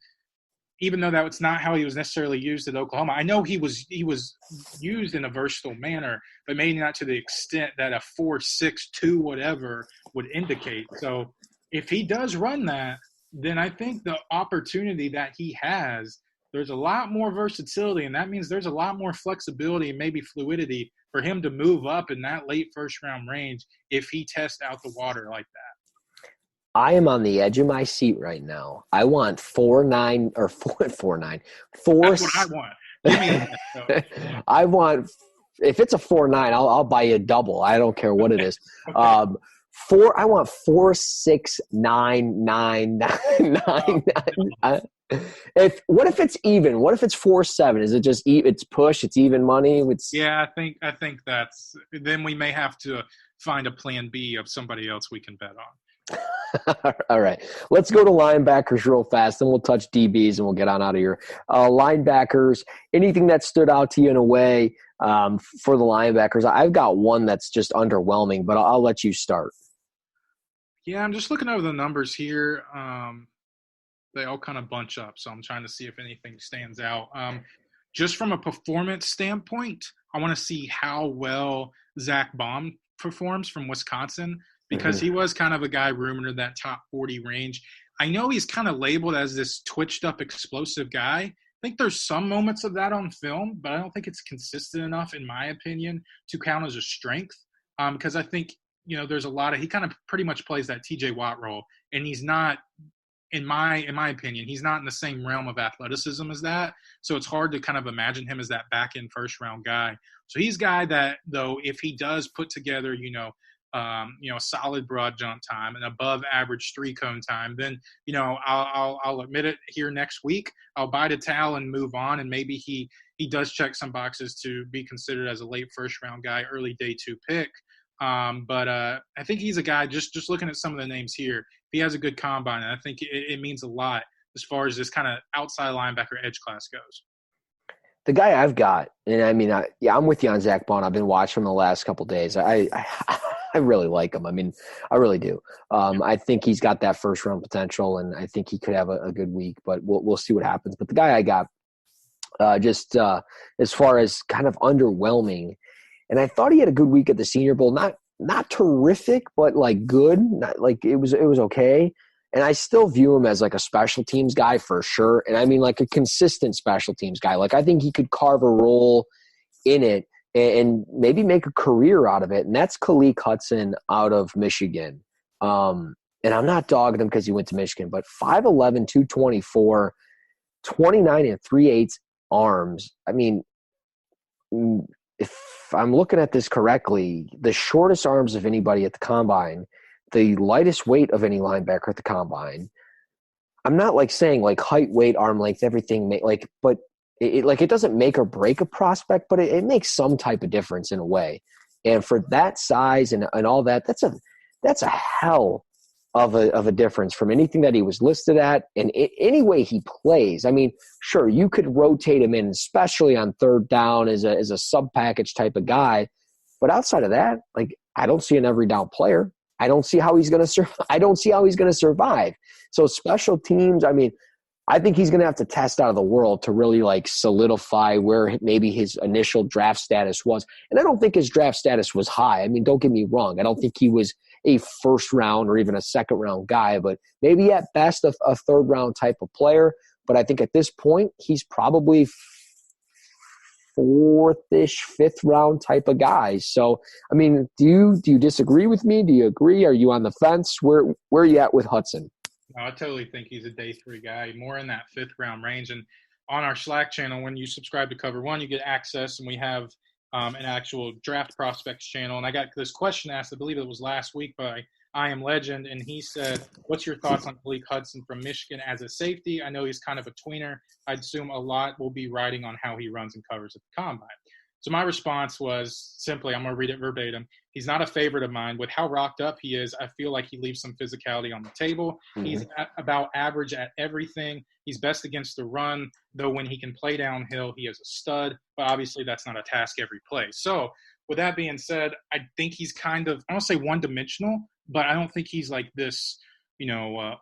Even though that's not how he was necessarily used at Oklahoma. I know he was used in a versatile manner, but maybe not to the extent that a 4.62 whatever would indicate. So if he does run that, then I think the opportunity that he has, there's a lot more versatility, and that means there's a lot more flexibility and maybe fluidity for him to move up in that late first-round range if he tests out the water like that. I am on the edge of my seat right now. I want 4.9 or 4.49. That's what I want. Give me that. I want if it's a 4.9, I'll buy you a double. I don't care what it is. Okay. I want 4.69999. What if it's even? What if it's 4.7? Is it just it's push? It's even money. Yeah, I think that's. Then we may have to find a plan B of somebody else we can bet on. All right. Let's go to linebackers real fast, then we'll touch DBs and we'll get on out of here. Linebackers, anything that stood out to you in a way for the linebackers? I've got one that's just underwhelming, but I'll let you start. Yeah, I'm just looking over the numbers here. They all kind of bunch up, so I'm trying to see if anything stands out. Just from a performance standpoint, I want to see how well Zach Baum performs from Wisconsin, because he was kind of a guy rumored in that top 40 range. I know he's kind of labeled as this twitched-up, explosive guy. I think there's some moments of that on film, but I don't think it's consistent enough, in my opinion, to count as a strength. Because I think, there's a lot of – he kind of pretty much plays that T.J. Watt role, and he's not – in my opinion, he's not in the same realm of athleticism as that. So it's hard to kind of imagine him as that back-end first-round guy. So he's a guy that, though, if he does put together, solid broad jump time and above average 3-cone time, then, I'll admit it here next week. I'll bite a towel and move on. And maybe he does check some boxes to be considered as a late first round guy, early day 2 pick. But I think he's a guy, just looking at some of the names here, he has a good combine. And I think it means a lot as far as this kind of outside linebacker edge class goes. The guy I've got, and I mean, I'm with you on Zach Baum. I've been watching him the last couple of days. I really like him. I mean, I really do. I think he's got that first round potential, and I think he could have a good week, but we'll see what happens. But the guy I got, as far as kind of underwhelming, and I thought he had a good week at the Senior Bowl. Not terrific, but like good. Not like it was okay. And I still view him as like a special teams guy for sure. And I mean like a consistent special teams guy. Like I think he could carve a role in it and maybe make a career out of it. And that's Khaleke Hudson out of Michigan. And I'm not dogging him because he went to Michigan, but 5'11", 224, 29 3/8 arms. I mean, if I'm looking at this correctly, the shortest arms of anybody at the combine, the lightest weight of any linebacker at the combine. I'm not like saying like height, weight, arm length, everything, but it doesn't make or break a prospect, but it makes some type of difference in a way. And for that size and all that, that's a hell of a difference from anything that he was listed at and any way he plays. I mean, sure, you could rotate him in, especially on third down as a sub package type of guy. But outside of that, like I don't see an every down player. I don't see how he's going to survive. So special teams, I mean, I think he's going to have to test out of the world to really like solidify where maybe his initial draft status was. And I don't think his draft status was high. I mean, don't get me wrong. I don't think he was a first round or even a second round guy, but maybe at best a third round type of player. But I think at this point, he's probably fourth-ish, fifth round type of guy. So, I mean, do you disagree with me? Do you agree? Are you on the fence? Where are you at with Hudson? No, I totally think he's a day 3 guy, more in that 5th round range. And on our Slack channel, when you subscribe to Cover One, you get access, and we have an actual draft prospects channel, and I got this question asked, I believe it was last week, by I Am Legend, and he said, what's your thoughts on Malik Hudson from Michigan as a safety? I know he's kind of a tweener. I'd assume a lot will be riding on how he runs and covers at the combine. So my response was simply, I'm going to read it verbatim. He's not a favorite of mine. With how rocked up he is, I feel like he leaves some physicality on the table. Mm-hmm. He's about average at everything. He's best against the run, though when he can play downhill, he is a stud. But obviously that's not a task every play. So with that being said, I think he's kind of, I don't say one-dimensional, but I don't think he's like this,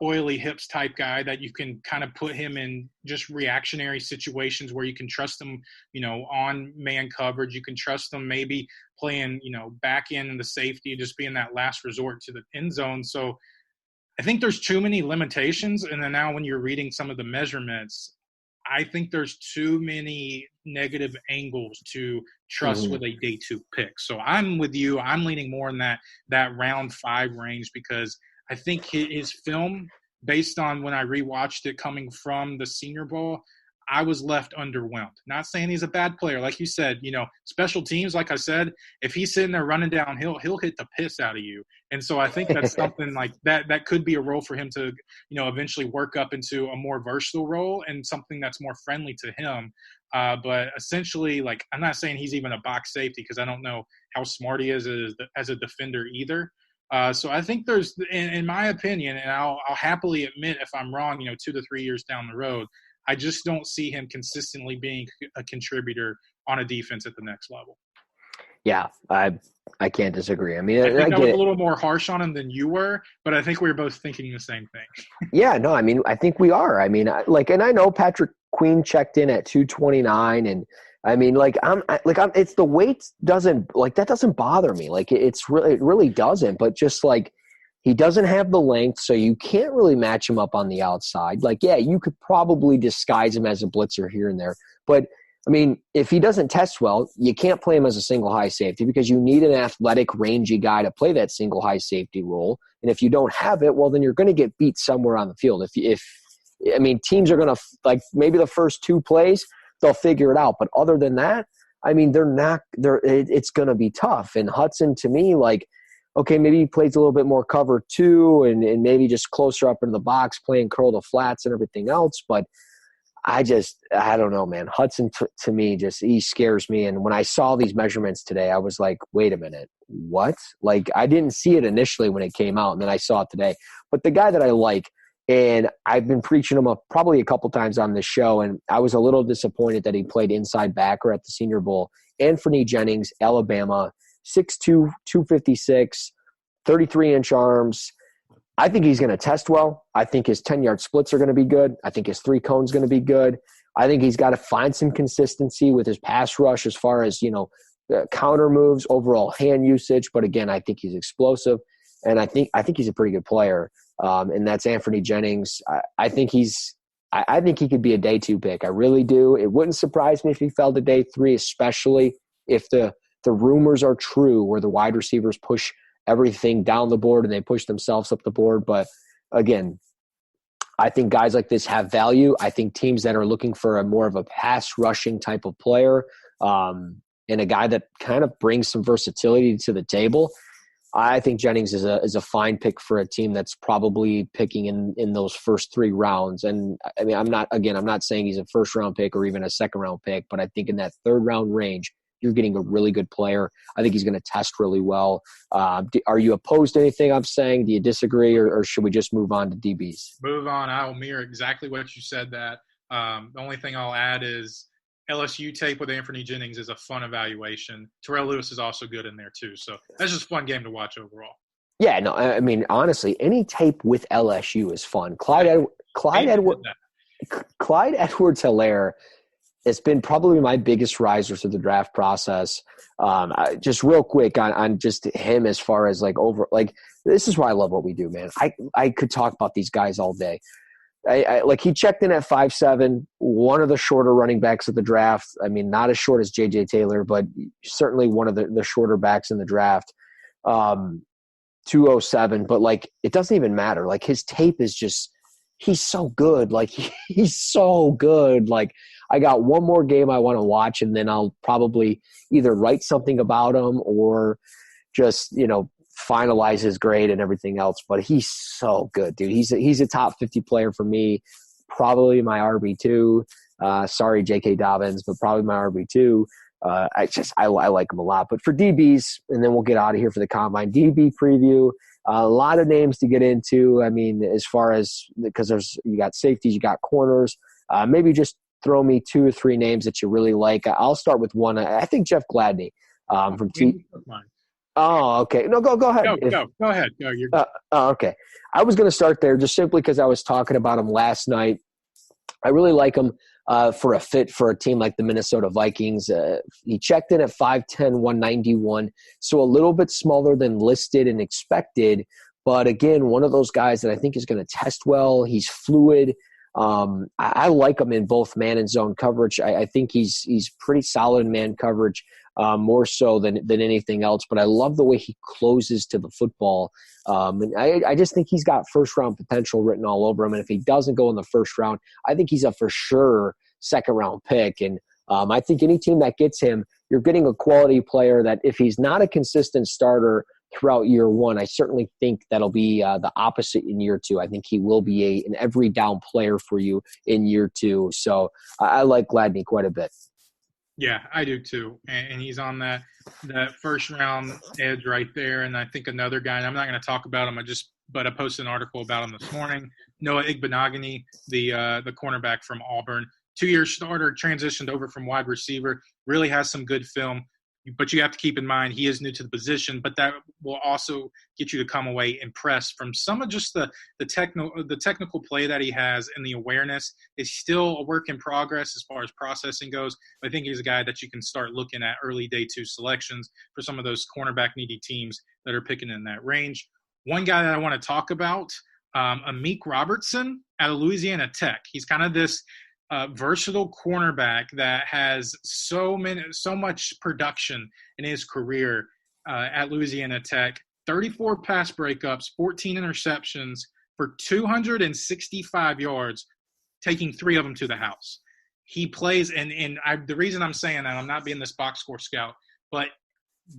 oily hips type guy that you can kind of put him in just reactionary situations where you can trust him, on man coverage. You can trust him maybe playing, back in the safety, just being that last resort to the end zone. So I think there's too many limitations. And then now when you're reading some of the measurements, I think there's too many negative angles to trust with a day 2 pick. So I'm with you. I'm leaning more in that round 5 range, because I think his film, based on when I rewatched it coming from the Senior Bowl, I was left underwhelmed. Not saying he's a bad player. Like you said, special teams, like I said, if he's sitting there running downhill, he'll hit the piss out of you. And so I think that's something like that could be a role for him to, eventually work up into a more versatile role and something that's more friendly to him. But essentially, like, I'm not saying he's even a box safety, because I don't know how smart he is as a defender either. So I think there's, in my opinion, and I'll happily admit if I'm wrong, 2 to 3 years down the road, I just don't see him consistently being a contributor on a defense at the next level. Yeah, I can't disagree. I mean, I think I was a little more harsh on him than you were, but I think we were both thinking the same thing. Yeah, no, I mean, I think we are. I mean, and I know Patrick Queen checked in at 229, and I mean, it's the weight that doesn't bother me. Like, it really doesn't. But just like, he doesn't have the length, so you can't really match him up on the outside. Like, yeah, you could probably disguise him as a blitzer here and there. But, I mean, if he doesn't test well, you can't play him as a single high safety, because you need an athletic, rangy guy to play that single high safety role. And if you don't have it, well, then you're going to get beat somewhere on the field. I mean, teams are going to, like, maybe the first 2 plays, they'll figure it out. But other than that, I mean, it's going to be tough. And Hudson, to me, like, okay, maybe he plays a little bit more cover 2 and maybe just closer up into the box, playing curl to flats and everything else. But I don't know, man. Hudson, to me, he scares me. And when I saw these measurements today, I was like, wait a minute, what? Like, I didn't see it initially when it came out, and then I saw it today. But the guy that I like, and I've been preaching him up probably a couple times on this show, and I was a little disappointed that he played inside backer at the Senior Bowl. Anthony Jennings, Alabama, 6'2", 256, 33-inch arms. I think he's going to test well. I think his 10-yard splits are going to be good. I think his 3-cone's going to be good. I think he's got to find some consistency with his pass rush as far as, counter moves, overall hand usage. But again, I think he's explosive, and I think he's a pretty good player. And that's Anthony Jennings. I think he could be a day 2 pick. I really do. It wouldn't surprise me if he fell to day 3, especially if the rumors are true where the wide receivers push everything down the board and they push themselves up the board. But again, I think guys like this have value. I think teams that are looking for a more of a pass rushing type of player, and a guy that kind of brings some versatility to the table, I think Jennings is a fine pick for a team that's probably picking in those first 3 rounds. And I mean, I'm not saying he's a first round pick or even a second round pick, but I think in that 3rd round range, you're getting a really good player. I think he's going to test really well. Are you opposed to anything I'm saying? Do you disagree, or should we just move on to DBs? Move on. I'll mirror exactly what you said. That the only thing I'll add is LSU tape with Anthony Jennings is a fun evaluation. Terrell Lewis is also good in there too. So that's just a fun game to watch overall. Yeah, no, I mean, honestly, any tape with LSU is fun. Clyde Edwards-Helaire, it's been probably my biggest riser through the draft process. Just real quick on just him as far as this is why I love what we do, man. I could talk about these guys all day. He checked in at 5'7", one of the shorter running backs of the draft. I mean, not as short as J.J. Taylor, but certainly one of the shorter backs in the draft. 207, but it doesn't even matter. His tape is just, he's so good. He's so good. I got one more game I want to watch, and then I'll probably either write something about him or just, finalize his grade and everything else. But he's so good, dude. He's a top 50 player for me, probably my RB2. Sorry, J.K. Dobbins, but probably my RB2. I like him a lot. But for DBs, and then we'll get out of here for the combine, DB preview, a lot of names to get into. I mean, as far as, because you got safeties, you got corners. Maybe just throw me 2 or 3 names that you really like. I'll start with one. I think Jeff Gladney from T. Oh, okay. No, go ahead. Go ahead. No, you're okay. I was going to start there just simply because I was talking about him last night. I really like him for a fit for a team like the Minnesota Vikings. He checked in at 5'10", 191, so a little bit smaller than listed and expected. But again, one of those guys that I think is going to test well. He's fluid. I like him in both man and zone coverage. I think he's pretty solid in man coverage, more so than anything else. But I love the way he closes to the football. And I just think he's got first-round potential written all over him. And if he doesn't go in the first round, I think he's a for sure second-round pick. And I think any team that gets him, you're getting a quality player that if he's not a consistent starter throughout year one, I certainly think that'll be the opposite in year two. I think he will be an every down player for you in year two. So I like Gladney quite a bit. Yeah, I do too. And he's on that first round edge right there. And I think another guy, and I'm not going to talk about him, but I posted an article about him this morning. Noah Igbenogany, the cornerback from Auburn, 2-year starter, transitioned over from wide receiver, really has some good film. But you have to keep in mind he is new to the position, but that will also get you to come away impressed from some of just the technical play that he has, and the awareness is still a work in progress as far as processing goes. I think he's a guy that you can start looking at early day 2 selections for some of those cornerback needy teams that are picking in that range. One guy that I want to talk about, Amik Robertson out of Louisiana Tech. He's kind of this versatile cornerback that has so much production in his career at Louisiana Tech. 34 pass breakups, 14 interceptions for 265 yards, taking 3 of them to the house. He plays, the reason I'm saying that, I'm not being this box score scout, but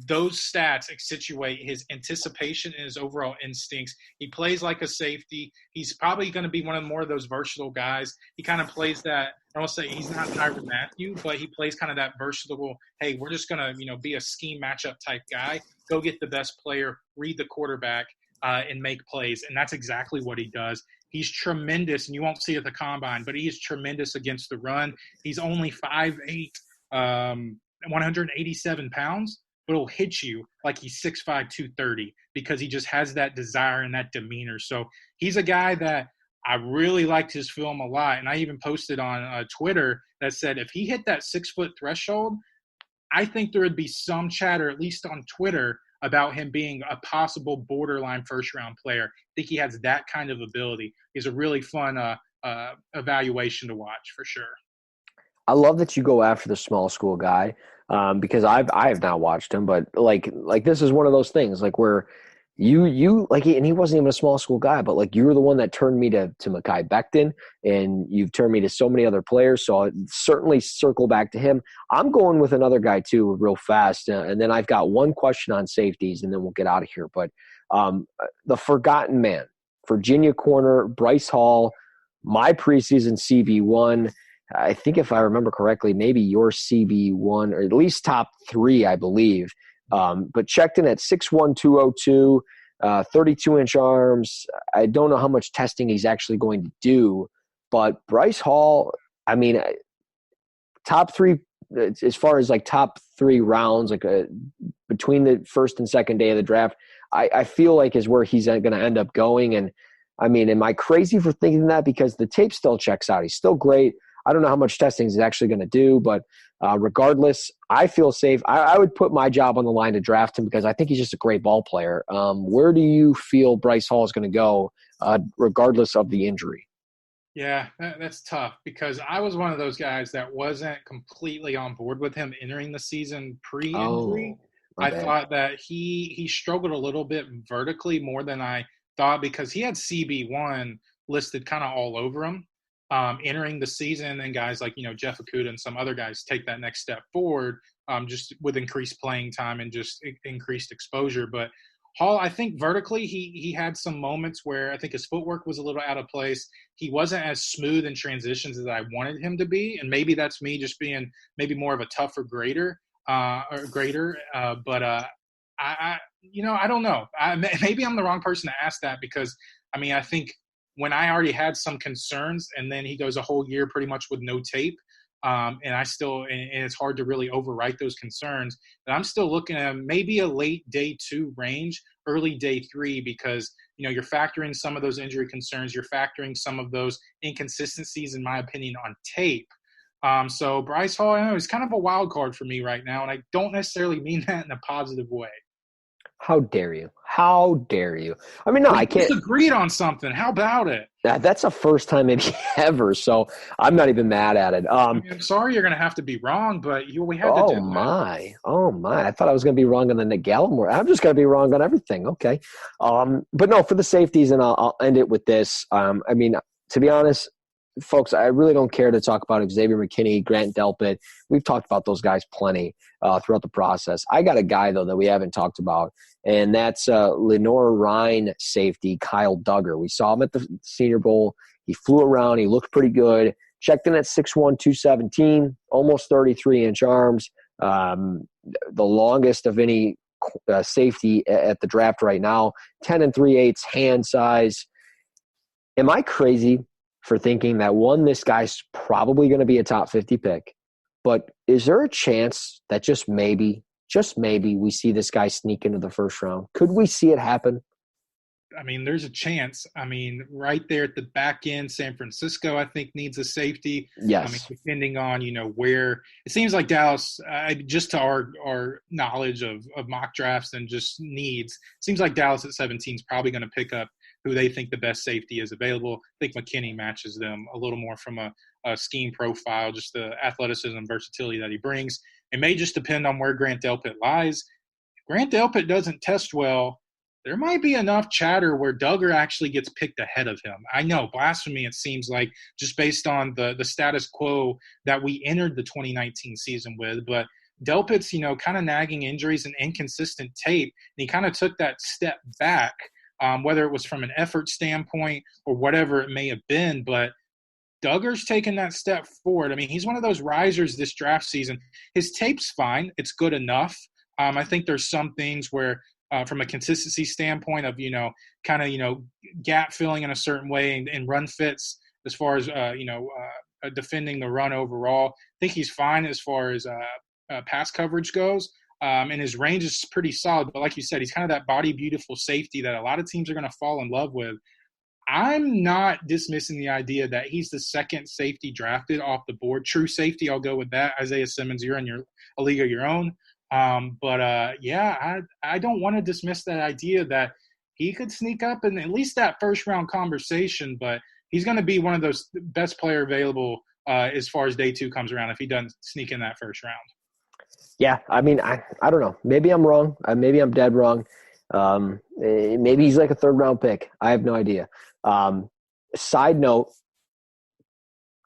those stats accentuate his anticipation and his overall instincts. He plays like a safety. He's probably going to be one of more of those versatile guys. He kind of plays that, I won't say he's not Tyrann Mathieu, but he plays kind of that versatile, hey, we're just going to, be a scheme matchup type guy. Go get the best player, read the quarterback, and make plays. And that's exactly what he does. He's tremendous, and you won't see it at the combine, but he is tremendous against the run. He's only 5'8", 187 pounds. But it'll hit you like he's 6'5", 230 because he just has that desire and that demeanor. So he's a guy that I really liked his film a lot. And I even posted on Twitter that said if he hit that 6-foot threshold, I think there would be some chatter, at least on Twitter, about him being a possible borderline first-round player. I think he has that kind of ability. He's a really fun evaluation to watch for sure. I love that you go after the small school guy. Because I have not watched him, but like this is one of those things like where you like, and he wasn't even a small school guy, but like you were the one that turned me to Mekhi Becton, and you've turned me to so many other players. So I'll certainly circle back to him. I'm going with another guy too, real fast, and then I've got one question on safeties, and then we'll get out of here. But the forgotten man, Virginia corner Bryce Hall, my preseason CB1. I think if I remember correctly, maybe your CB1 or at least top 3, I believe. But checked in at 6'1", 202, 32-inch arms. I don't know how much testing he's actually going to do. But Bryce Hall, I mean, top 3 as far as like top 3 rounds, like between the first and second day of the draft, I feel like is where he's going to end up going. And, I mean, am I crazy for thinking that? Because the tape still checks out. He's still great. I don't know how much testing he's actually going to do, but regardless, I feel safe. I would put my job on the line to draft him because I think he's just a great ball player. Where do you feel Bryce Hall is going to go regardless of the injury? Yeah, that's tough because I was one of those guys that wasn't completely on board with him entering the season pre-injury. I thought that he struggled a little bit vertically more than I thought because he had CB1 listed kind of all over him. entering the season, and guys like, Jeff Okudah and some other guys take that next step forward, just with increased playing time and just increased exposure. But Hall, I think vertically he had some moments where I think his footwork was a little out of place. He wasn't as smooth in transitions as I wanted him to be, and maybe that's me just being maybe more of a tougher grader. I don't know. Maybe I'm the wrong person to ask that, because I think when I already had some concerns, and then he goes a whole year pretty much with no tape, and it's hard to really overwrite those concerns. But I'm still looking at maybe a late day 2 range, early day 3, because you're factoring some of those injury concerns, you're factoring some of those inconsistencies, in my opinion, on tape. So Bryce Hall, I know, is kind of a wild card for me right now, and I don't necessarily mean that in a positive way. How dare you? How dare you? I mean, no, I can't. We agreed on something. How about it? That's a first time maybe ever, so I'm not even mad at it. I'm sorry you're going to have to be wrong, but we had to do that. Oh, my. I thought I was going to be wrong on the Nick Gallimore. I'm just going to be wrong on everything. Okay. But no, for the safeties, and I'll end it with this. To be honest, folks, I really don't care to talk about Xavier McKinney, Grant Delpit. We've talked about those guys plenty throughout the process. I got a guy, though, that we haven't talked about, and that's Lenore Rhine safety, Kyle Duggar. We saw him at the Senior Bowl. He flew around. He looked pretty good. Checked in at 6'1", 217, almost 33-inch arms, the longest of any safety at the draft right now, 10 3/8 hand size. Am I crazy for thinking that, one, this guy's probably going to be a top 50 pick, but is there a chance that just maybe we see this guy sneak into the first round? Could we see it happen? There's a chance. Right there at the back end, San Francisco, I think, needs a safety. Yes. Depending on, where – it seems like Dallas, just to our knowledge of mock drafts and just needs, seems like Dallas at 17 is probably going to pick up who they think the best safety is available. I think McKinney matches them a little more from a scheme profile, just the athleticism and versatility that he brings. It may just depend on where Grant Delpit lies. If Grant Delpit doesn't test well, there might be enough chatter where Duggar actually gets picked ahead of him. I know, blasphemy, it seems like, just based on the status quo that we entered the 2019 season with. But Delpit's, kind of nagging injuries and inconsistent tape, and he kind of took that step back, whether it was from an effort standpoint or whatever it may have been. But Duggar's taken that step forward. He's one of those risers this draft season. His tape's fine. It's good enough. I think there's some things where, from a consistency standpoint of, gap filling in a certain way and run fits as far as, defending the run overall. I think he's fine as far as pass coverage goes. And his range is pretty solid. But like you said, he's kind of that body beautiful safety that a lot of teams are going to fall in love with. I'm not dismissing the idea that he's the second safety drafted off the board. True safety, I'll go with that. Isaiah Simmons, you're in a league of your own. I don't want to dismiss that idea that he could sneak up in at least that first-round conversation, but he's going to be one of those best player available as far as day 2 comes around if he doesn't sneak in that first round. Yeah, I don't know. Maybe I'm wrong. Maybe I'm dead wrong. Maybe he's like a third-round pick. I have no idea. Side note,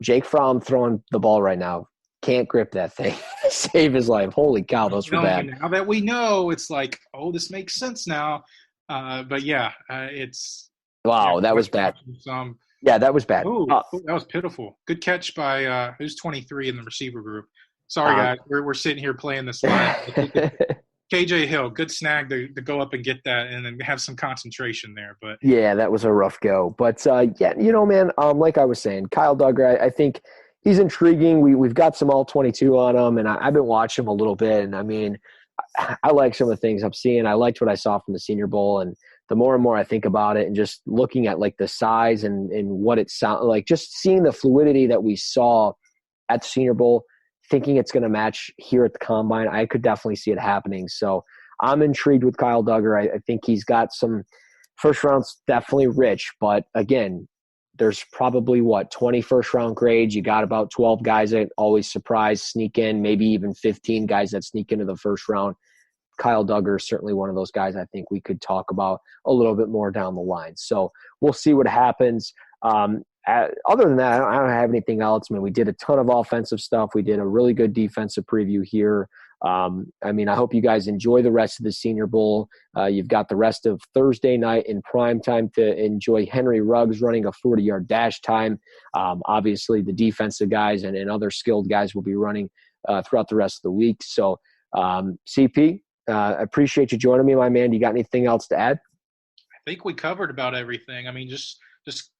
Jake Fromm throwing the ball right now. Can't grip that thing. Save his life. Holy cow, those were bad. Now that we know, it's like, oh, this makes sense now. It's – wow, that was bad. Yeah, that was bad. Oh, that was pitiful. Good catch by who's 23 in the receiver group. Sorry, guys. We're sitting here playing this line. KJ Hill, good snag to go up and get that and then have some concentration there. But yeah, that was a rough go. But, man, like I was saying, Kyle Duggar, I think he's intriguing. We've got some all-22 on him, and I've been watching him a little bit. And, I like some of the things I'm seeing. I liked what I saw from the Senior Bowl. And the more and more I think about it and just looking at, the size and what it sounds like, just seeing the fluidity that we saw at the Senior Bowl, thinking it's going to match here at the Combine, I could definitely see it happening. So I'm intrigued with Kyle Duggar. I think he's got some first rounds definitely rich, but again, there's probably 20 first round grades. You got about 12 guys that always surprise, sneak in, maybe even 15 guys that sneak into the first round. Kyle Duggar is certainly one of those guys I think we could talk about a little bit more down the line. So we'll see what happens. other than that, I don't have anything else. I mean, we did a ton of offensive stuff. We did a really good defensive preview here. I mean, I hope you guys enjoy the rest of the Senior Bowl. You've got the rest of Thursday night in prime time to enjoy Henry Ruggs running a 40-yard dash time. Obviously, the defensive guys and other skilled guys will be running throughout the rest of the week. So, CP, I appreciate you joining me, my man. Do you got anything else to add? I think we covered about everything. I mean, just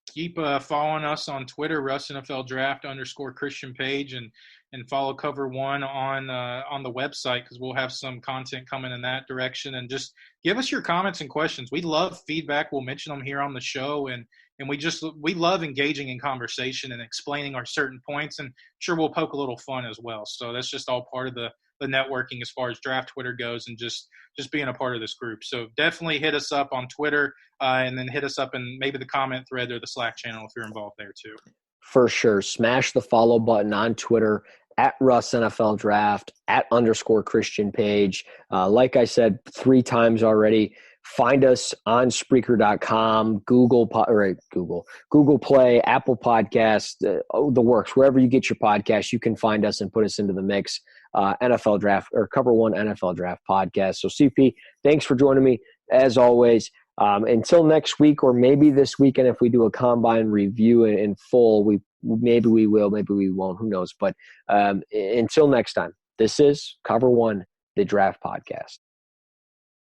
keep following us on Twitter, Russ NFL Draft _Christian page, and follow Cover One on the website, because we'll have some content coming in that direction. And just give us your comments and questions. We love feedback. We'll mention them here on the show, and we love engaging in conversation and explaining our certain points. And sure, we'll poke a little fun as well. So that's just all part of the networking as far as Draft Twitter goes, and just being a part of this group. So definitely hit us up on Twitter, and then hit us up in maybe the comment thread or the Slack channel if you're involved there too. For sure. Smash the follow button on Twitter at Russ NFL Draft, at _Christian page. Like I said 3 times already, find us on Spreaker.com, Google Play, Apple Podcasts, the works. Wherever you get your podcasts, you can find us and put us into the mix. NFL Draft or Cover One NFL Draft podcast. So CP, thanks for joining me as always. Until next week, or maybe this weekend, if we do a combine review in full, maybe we will, maybe we won't, who knows. But until next time, this is Cover One, the Draft Podcast.